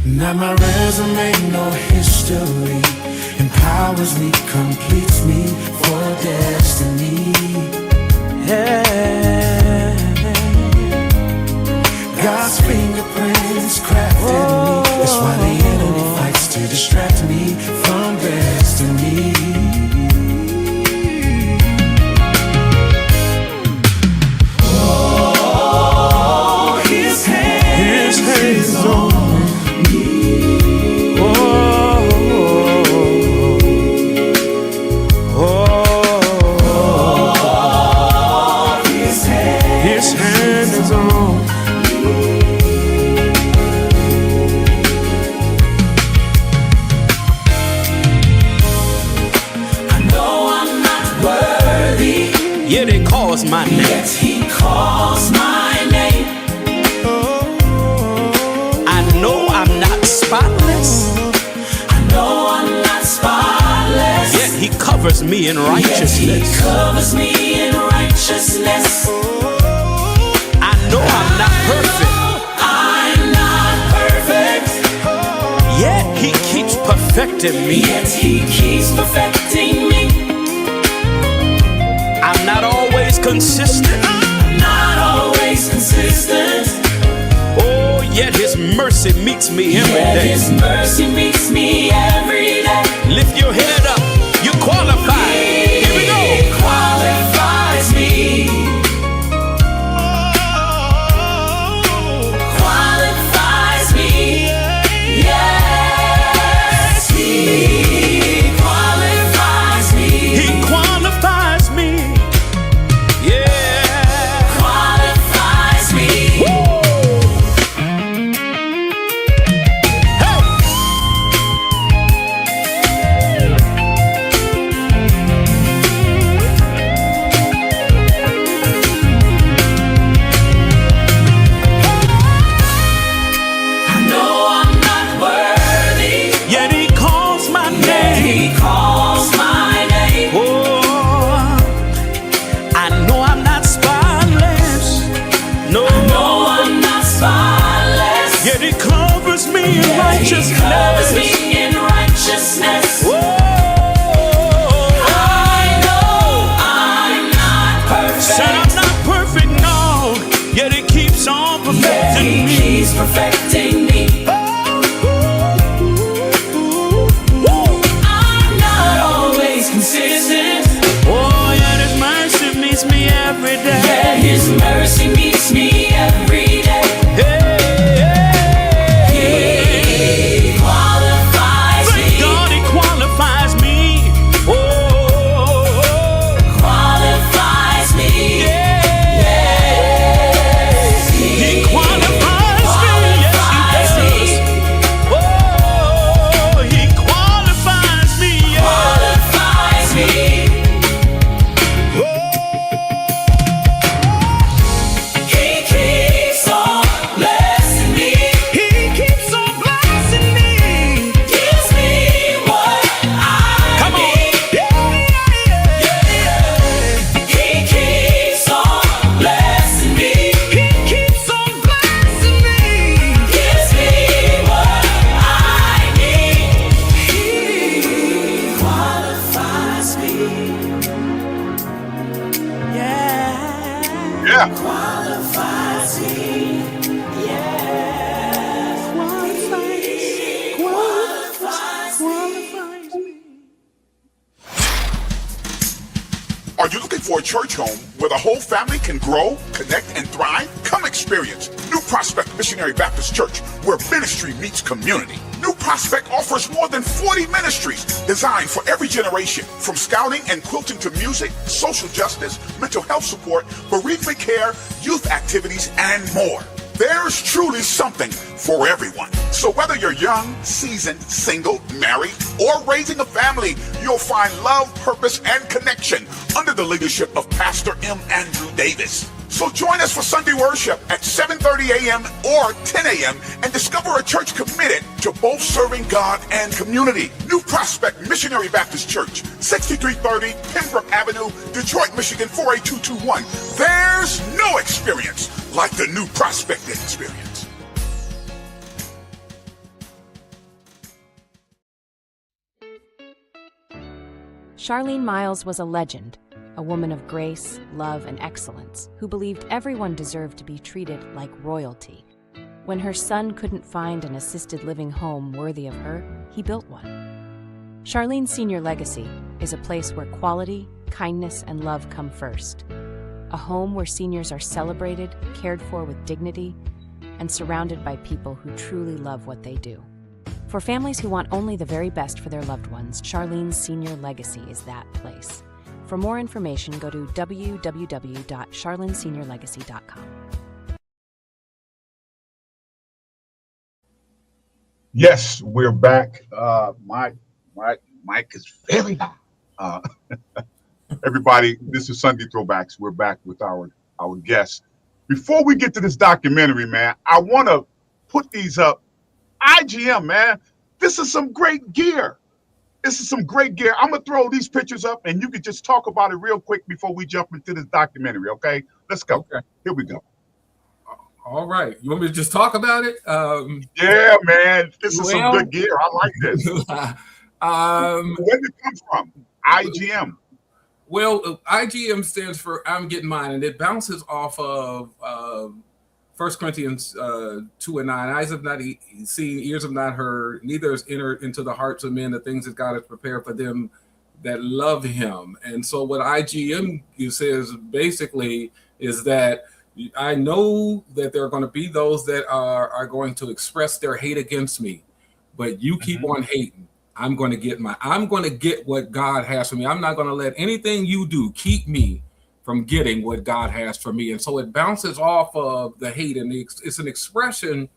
Now my resume, no history, empowers me, completes me for destiny. Yeah. God's fingerprints crafted me. That's why the enemy fights to distract me from destiny. Oh, his hands on me. Oh, his hand is on me. Yet he calls my name. Yet he calls my name. I know I'm not spotless. I know I'm not spotless. Yet he covers me in righteousness. Yet he covers me in righteousness. I know I'm not perfect. I'm not perfect. Yet he keeps perfecting me. Yet he keeps perfecting me. I'm not always consistent. I'm not always consistent. Oh, yet his mercy meets me every day. His mercy meets me every day. Lift your head up. You qualify. Here we go. He qualifies me. Qualifies me. Yes, he qualifies me. He qualifies me. He covers me in righteousness. Whoa. I know I'm not perfect. Said I'm not perfect, no. Yet he keeps on perfecting me. He keeps perfecting me. I'm not always consistent. Oh, yet his mercy meets me every day. Yeah, his mercy meets me every day. Hey. Are you looking for a church home where the whole family can grow, connect, and thrive? Come experience New Prospect Missionary Baptist Church, where ministry meets community. New Prospect offers more than 40 ministries designed for every generation, from scouting and quilting to music, social justice, mental health support, bereavement care, youth activities, and more. There's truly something for everyone. So whether you're young, seasoned, single, married, or raising a family, you'll find love, purpose, and connection under the leadership of Pastor M. Andrew Davis. So join us for Sunday worship at 7:30 a.m. or 10 a.m. and discover a church committed to both serving God and community. New Prospect Missionary Baptist Church, 6330 Pembroke Avenue, Detroit, Michigan, 48221. There's no experience like the New Prospect experience. Charlene Miles was a legend, a woman of grace, love, and excellence who believed everyone deserved to be treated like royalty. When her son couldn't find an assisted living home worthy of her, he built one. Charlene's Senior Legacy is a place where quality, kindness, and love come first. A home where seniors are celebrated, cared for with dignity, and surrounded by people who truly love what they do. For families who want only the very best for their loved ones, Charlene's Senior Legacy is that place. For more information, go to www.charleneseniorlegacy.com. Yes, we're back. My mic is very loud. Everybody, this is Sunday Throwbacks. We're back with our guests. Before we get to this documentary, man, I want to put these up. IGM, man, this is some great gear. I'm going to throw these pictures up, and you can just talk about it real quick before we jump into this documentary, okay? Let's go. Okay. Here we go. All right. You want me to just talk about it? Yeah, man. This is some good gear. I like this. Where did it come from? IGM. Well, IGM stands for I'm Getting Mine, and it bounces off of 1 Corinthians 2:9. Eyes have not seen, ears have not heard, neither has entered into the hearts of men the things that God has prepared for them that love him. And so what IGM says basically is that I know that there are going to be those that are going to express their hate against me, but you keep on hating. I'm going to get what God has for me. I'm not going to let anything you do keep me from getting what God has for me. And so it bounces off of the hate, and it's an expression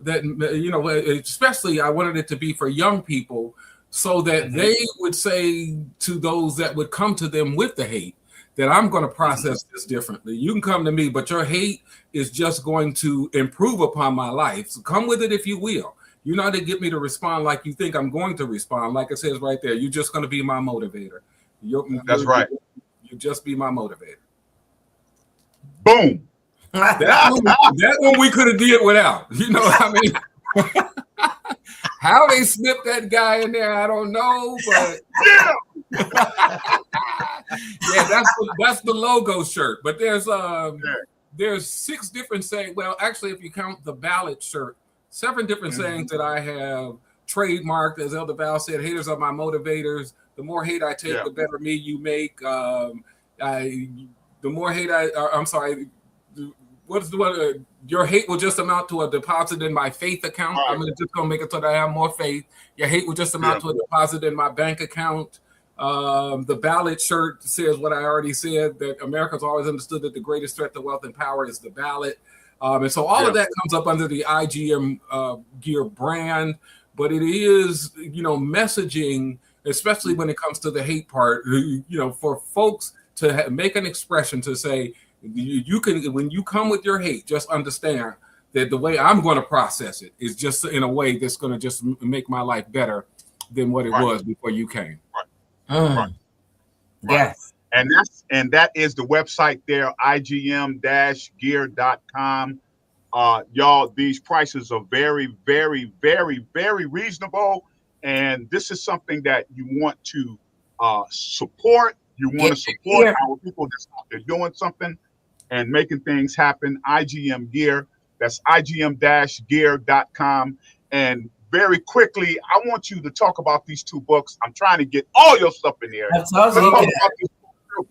that, especially I wanted it to be for young people so that they would say to those that would come to them with the hate that I'm going to process this differently. You can come to me, but your hate is just going to improve upon my life. So come with it if you will. You're not to get me to respond like you think I'm going to respond. Like it says right there, you're just going to be my motivator. That's right. You just be my motivator. Boom. That one we could have did without. You know what I mean? How they slipped that guy in there, I don't know, but yeah, that's the logo shirt. But there's 6 different sayings. Well, actually, if you count the ballot shirt, 7 different sayings that I have trademarked. As Elder Val said, haters are my motivators. The more hate I take, the better me you make. The more hate what's the one? Your hate will just amount to a deposit in my faith account. Right. I'm just going to make it so that I have more faith. Your hate will just amount to a deposit in my bank account. The ballot shirt says what I already said, that Americans always understood that the greatest threat to wealth and power is the ballot. And so all of that comes up under the IGM gear brand, but it is, messaging, especially when it comes to the hate part, for folks to make an expression to say, you can, when you come with your hate, just understand that the way I'm going to process it is just in a way that's going to just make my life better than what it was before you came. Right. Yes. And that is the website there, igm-gear.com. Y'all, these prices are very, very, very, very reasonable. And this is something that you want to support. You want to support our people that's out there doing something and making things happen. IGM Gear. That's igm-gear.com. And very quickly, I want you to talk about these 2 books. I'm trying to get all your stuff in here. That's awesome.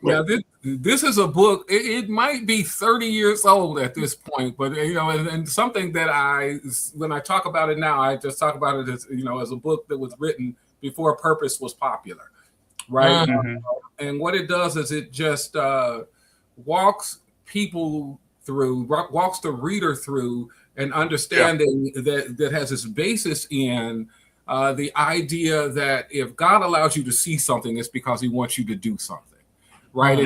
Now, this is a book. It might be 30 years old at this point, but and something that when I talk about it now, I just talk about it as as a book that was written before Purpose was popular, right? And what it does is it just walks the reader through an understanding that has its basis in the idea that if God allows you to see something, it's because he wants you to do something, right?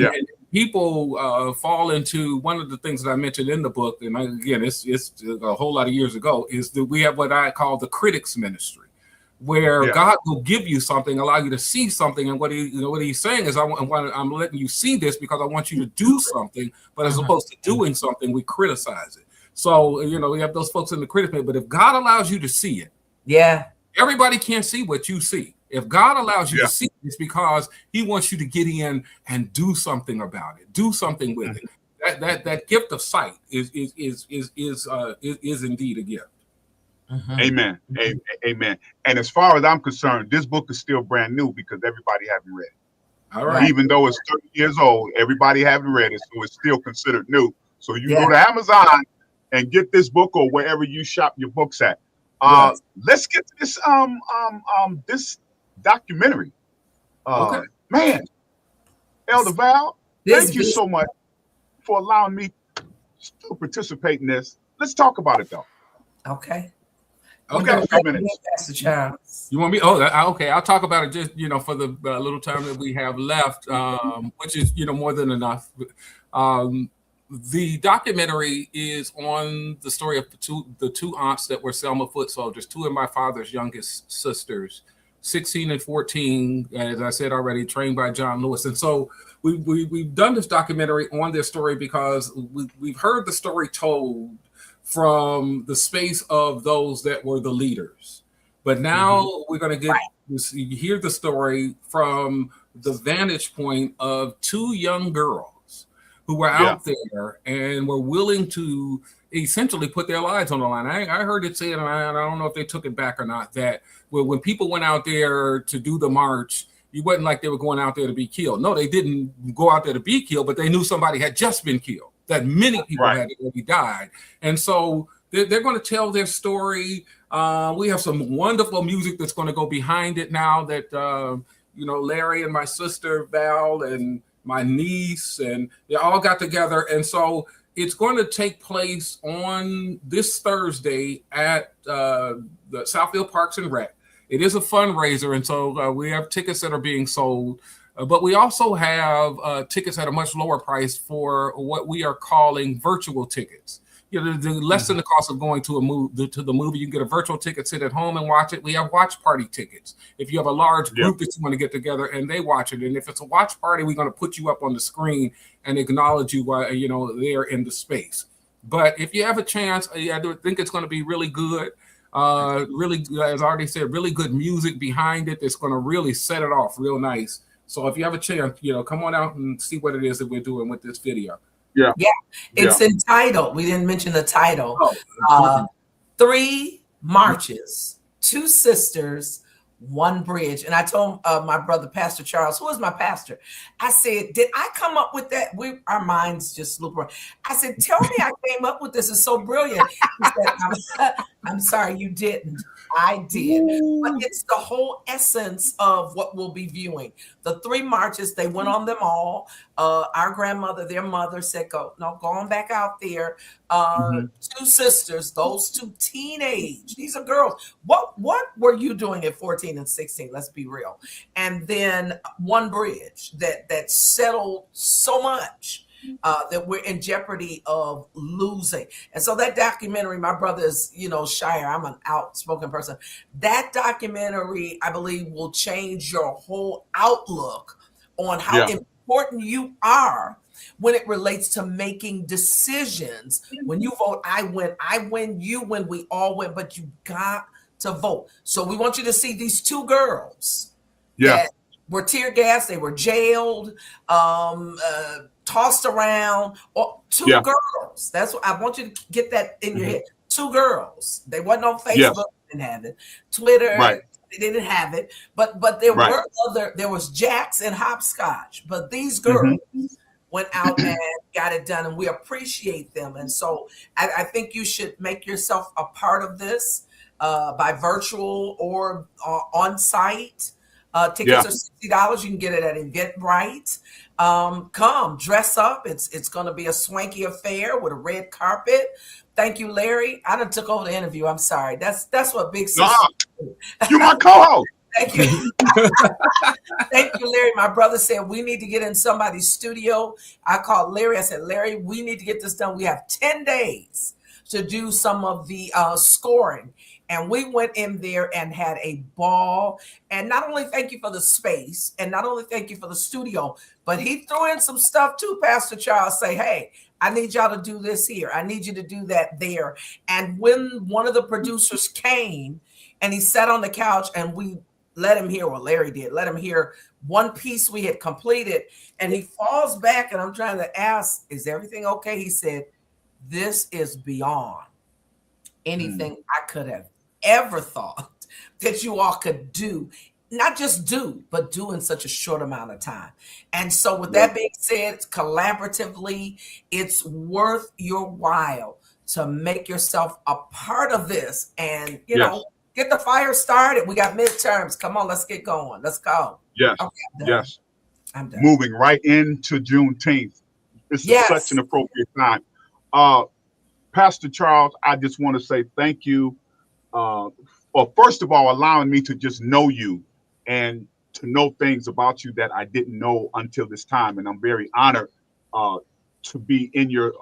people fall into one of the things that I mentioned in the book, and again, it's a whole lot of years ago, is that we have what I call the critics ministry, where God will give you something, allow you to see something, and what he's saying is, I'm letting you see this because I want you to do something, but as opposed to doing something, we criticize it. So, we have those folks in the criticism, but if God allows you to see it, everybody can't see what you see. If God allows you to see it, it's because he wants you to get in and do something about it, do something with it. That gift of sight is indeed a gift. Amen. Amen. And as far as I'm concerned, this book is still brand new because everybody haven't read it. All right. Even though it's 30 years old, everybody haven't read it, so it's still considered new. So you go to Amazon and get this book or wherever you shop your books at. Let's get to this this documentary. Man, Elder Val, thank you so much for allowing me to participate in this. Let's talk about it though. Okay. We got a few minutes. Pastor Charles. You want me? Oh, okay. I'll talk about it just for the little time that we have left, which is more than enough. The documentary is on the story of the two aunts that were Selma foot soldiers, two of my father's youngest sisters, 16 and 14, as I said already, trained by John Lewis. And so we've done this documentary on their story because we've heard the story told from the space of those that were the leaders. But now we're going to get hear the story from the vantage point of two young girls who were out there and were willing to essentially put their lives on the line. I heard it said, and I don't know if they took it back or not, that when people went out there to do the march, it wasn't like they were going out there to be killed. No, they didn't go out there to be killed, but they knew somebody had just been killed, that many people had already died. And so they're going to tell their story. We have some wonderful music that's going to go behind it now that, Larry and my sister Val and my niece, and they all got together. And so it's going to take place on this Thursday at the Southfield Parks and Rec. It is a fundraiser, and so we have tickets that are being sold. But we also have tickets at a much lower price for what we are calling virtual tickets. Less than the cost of going to the movie. You can get a virtual ticket, sit at home and watch it. We have watch party tickets. If you have a large group that you want to get together and they watch it, and if it's a watch party, we're going to put you up on the screen and acknowledge you while they're in the space. But if you have a chance, I do think it's going to be really good. Really, as I already said, really good music behind it that's going to really set it off real nice. So if you have a chance, come on out and see what it is that we're doing with this video. It's entitled, we didn't mention the title, 3 Marches, 2 Sisters, 1 Bridge. And I told my brother, Pastor Charles, who is my pastor, I said, did I come up with that? Our minds just loop around. I said, tell me I came up with this. It's so brilliant. He said, I'm sorry you didn't. I did. But it's the whole essence of what we'll be viewing. The 3 marches, they went on them all. Our grandmother, their mother said, go on back out there. 2 sisters, those 2 teenage, these are girls. What were you doing at 14 and 16? Let's be real. And then 1 Bridge that settled so much that we're in jeopardy of losing. And so that documentary, my brother is, shy. I'm an outspoken person. That documentary, I believe, will change your whole outlook on how important you are when it relates to making decisions. When you vote, I win, you win, we all win, but you got to vote. So we want you to see these 2 girls that were tear gassed, they were jailed, tossed around, or 2 girls. That's what I want you to get that in your head. 2 girls. They wasn't on Facebook, they didn't have it. Twitter, they didn't have it. But there were there was Jacks and Hopscotch. But these girls went out and got it done, and we appreciate them. And so I think you should make yourself a part of this by virtual or on site. Tickets are $60. You can get it at Eventbrite. Come dress up. It's going to be a swanky affair with a red carpet. Thank you, Larry. I done took over the interview. I'm sorry. That's what big sister. You're my co-host. Thank you. Thank you, Larry. My brother said we need to get in somebody's studio. I called Larry. I said, Larry, we need to get this done. We have 10 days to do some of the scoring. And we went in there and had a ball. And not only thank you for the space, and not only thank you for the studio, but he threw in some stuff too, Pastor Charles. Say, hey, I need y'all to do this here. I need you to do that there. And when one of the producers came and he sat on the couch and we let him hear, or Larry did, let him hear one piece we had completed. And he falls back and I'm trying to ask, is everything okay? He said, this is beyond anything I could have ever thought that you all could do. Not just do, but do in such a short amount of time. And so with that being said, collaboratively, it's worth your while to make yourself a part of this and, you know, get the fire started. We got midterms. Come on, let's get going. Let's go. Yes. Okay, I'm done. Moving right into Juneteenth. This is such an appropriate time. Pastor Charles, I just want to say thank you. Well, first of all, allowing me to just know you and to know things about you that I didn't know until this time. And I'm very honored to be in your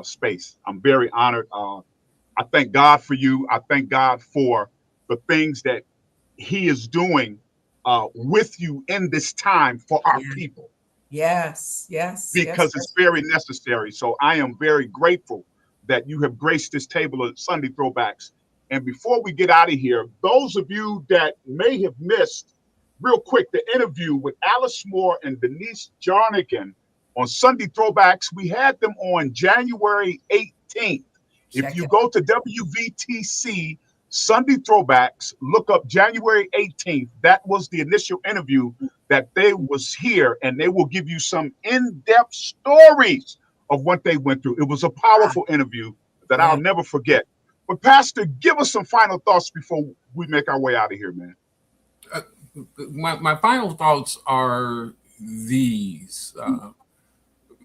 space. I'm very honored. I thank God for you. I thank God for the things that he is doing with you in this time for our people. Yes. Because it's very necessary. So I am very grateful that you have graced this table of Sunday Throwbacks. And before we get out of here, those of you that may have missed, real quick, the interview with Alice Moore and Denise Jarnigan on Sunday Throwbacks, we had them on January 18th. If you go to WVTC Sunday Throwbacks, look up January 18th. That was the initial interview that they was here, and they will give you some in-depth stories of what they went through. It was a powerful interview that I'll never forget. But Pastor, give us some final thoughts before we make our way out of here, man. My final thoughts are these.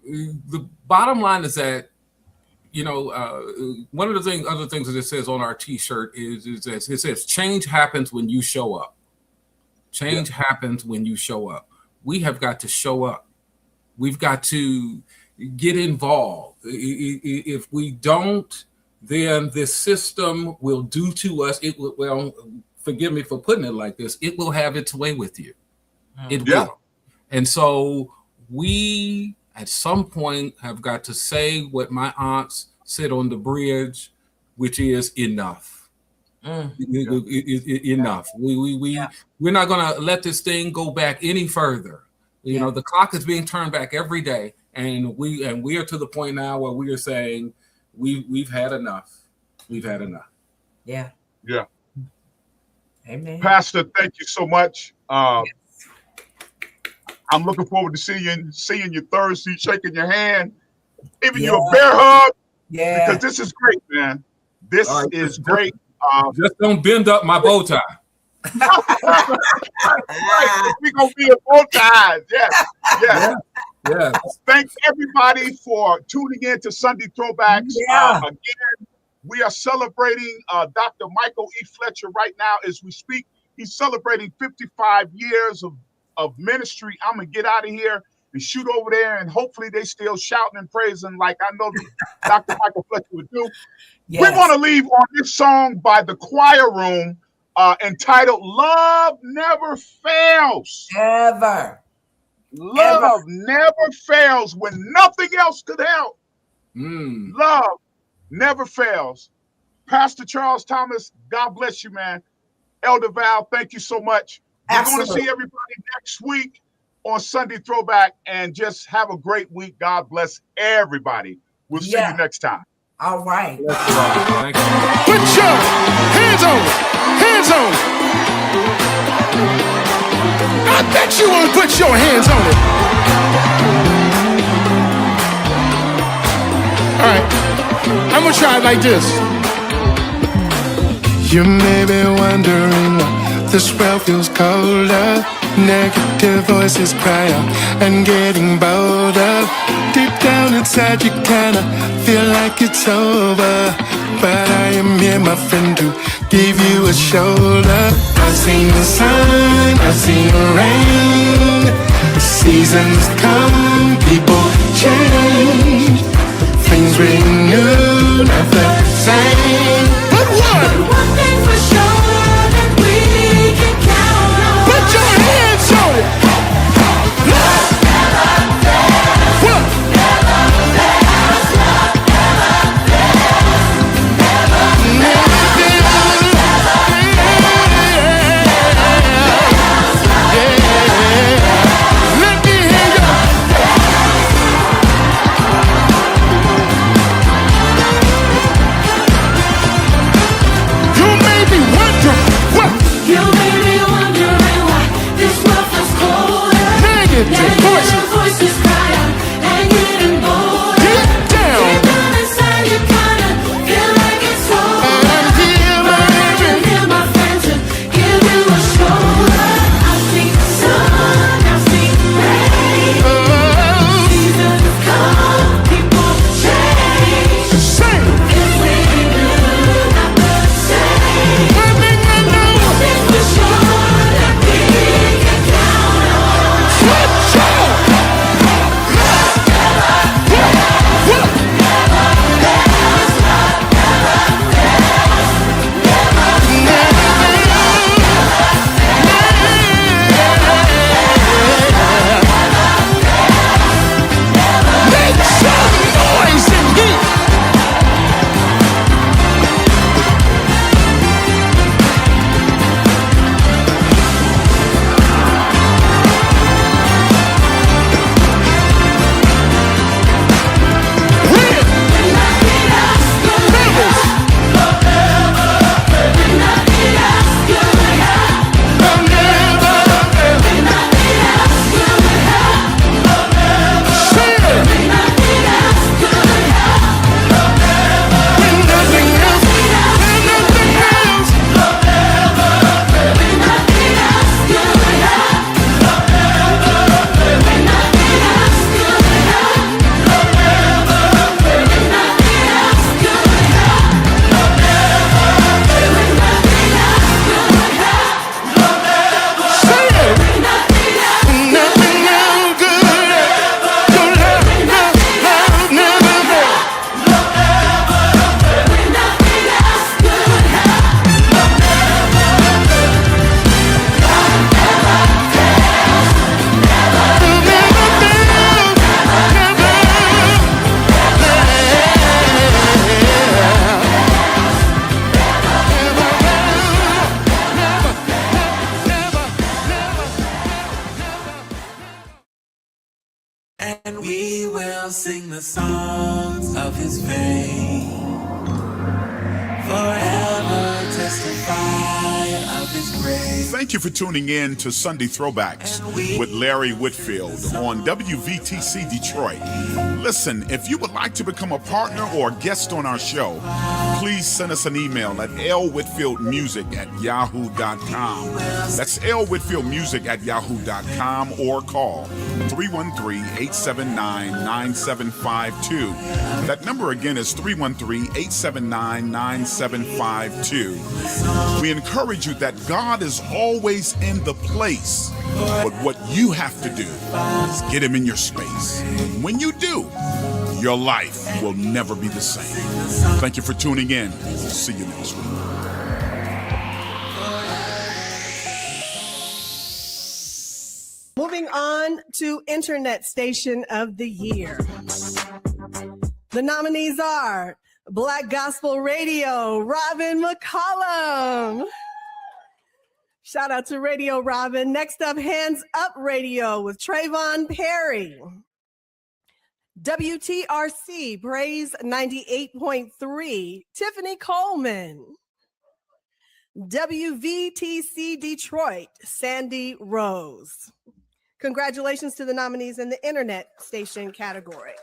The bottom line is that, you know, one of the other things that it says on our T-shirt is that it says change happens when you show up. Change happens when you show up. We have got to show up. We've got to get involved. If we don't, then this system will do to us. It will, well, forgive me for putting it like this, it will have its way with you. It will. And so we, at some point, have got to say what my aunts said on the bridge, which is enough. Enough. We're not going to let this thing go back any further. You know, the clock is being turned back every day, and we are to the point now where we are saying we've had enough. We've had enough. Yeah. Amen. Pastor, thank you so much. I'm looking forward to seeing you Thursday, shaking your hand, giving you a bear hug. Yeah. Because this is great, man. This is great. Just don't bend up my bow tie. Right. We're gonna be in bow ties. Yes. Thank everybody for tuning in to Sunday Throwbacks. Again, we are celebrating Dr. Michael E. Fletcher right now as we speak. He's celebrating 55 years of ministry. I'm gonna get out of here and shoot over there, and hopefully they still shouting and praising like I know Dr. Michael Fletcher would do. We're gonna leave on this song by the Choir Room entitled "Love Never Fails." Love never fails when nothing else could help. Love never fails. Pastor Charles Thomas, God bless you, man. Elder Val, thank you so much. We're going to see everybody next week on Sunday Throwback, and just have a great week. God bless everybody. We'll see you next time. All right. Thank you. Put your hands on it. Hands on it. I bet you won't put your hands on it. All right. I'm going to try it like this. You may be wondering why this world feels colder. Negative voices cry out and getting bolder. Deep down inside you kinda feel like it's over, but I am here, my friend, to give you a shoulder. I've seen the sun I've seen rain. The seasons come, people change. Things we knew, not the same. But one thing for sure that we can count on. Put your hands on it. Love never fails. What? Never fails. Love never fails. Never fails. Let me hear you. You may be wondering what. You may be wondering why this world feels colder. Negative voices cry out and getting bolder. Get down. Deep down inside you kinda feel like it's over. I'm here, baby. I'm here, my friend, to give you a shoulder. I've seen sun, I've seen rain. Seasons come, people change. The same. If we knew not the same. One thing for sure that we can count on. Switch on. Make some noise in here. And we will sing the songs of his fame, forever testify of his grace. Thank you for tuning in to Sunday Throwbacks with Larry Whitfield on WVTC Detroit. Listen, if you would like to become a partner or a guest on our show, please send us an email at lwhitfieldmusic@yahoo.com. That's lwhitfieldmusic@yahoo.com or call 313-879-9752. That number again is 313-879-9752. We encourage you that God is always in the place, but what you have to do is get him in your space. When you do, your life will never be the same. Thank you for tuning in. We'll see you next week. Moving on to Internet Station of the Year. The nominees are Black Gospel Radio, Robin McCollum. Shout out to Radio Robin. Next up, Hands Up Radio with Trayvon Perry. WTRC, Praise 98.3, Tiffany Coleman. WVTC Detroit, Sandy Rose. Congratulations to the nominees in the Internet Station category.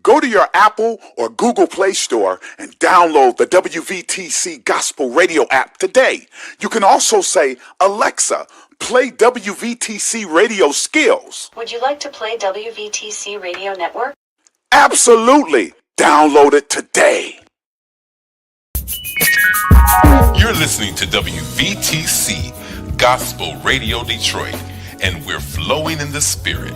Go to your Apple or Google Play Store and download the WVTC Gospel Radio app today. You can also say, Alexa, play WVTC Radio Skills. Would you like to play WVTC Radio Network? Absolutely. Download it today. You're listening to WVTC Gospel Radio Detroit, and we're flowing in the Spirit.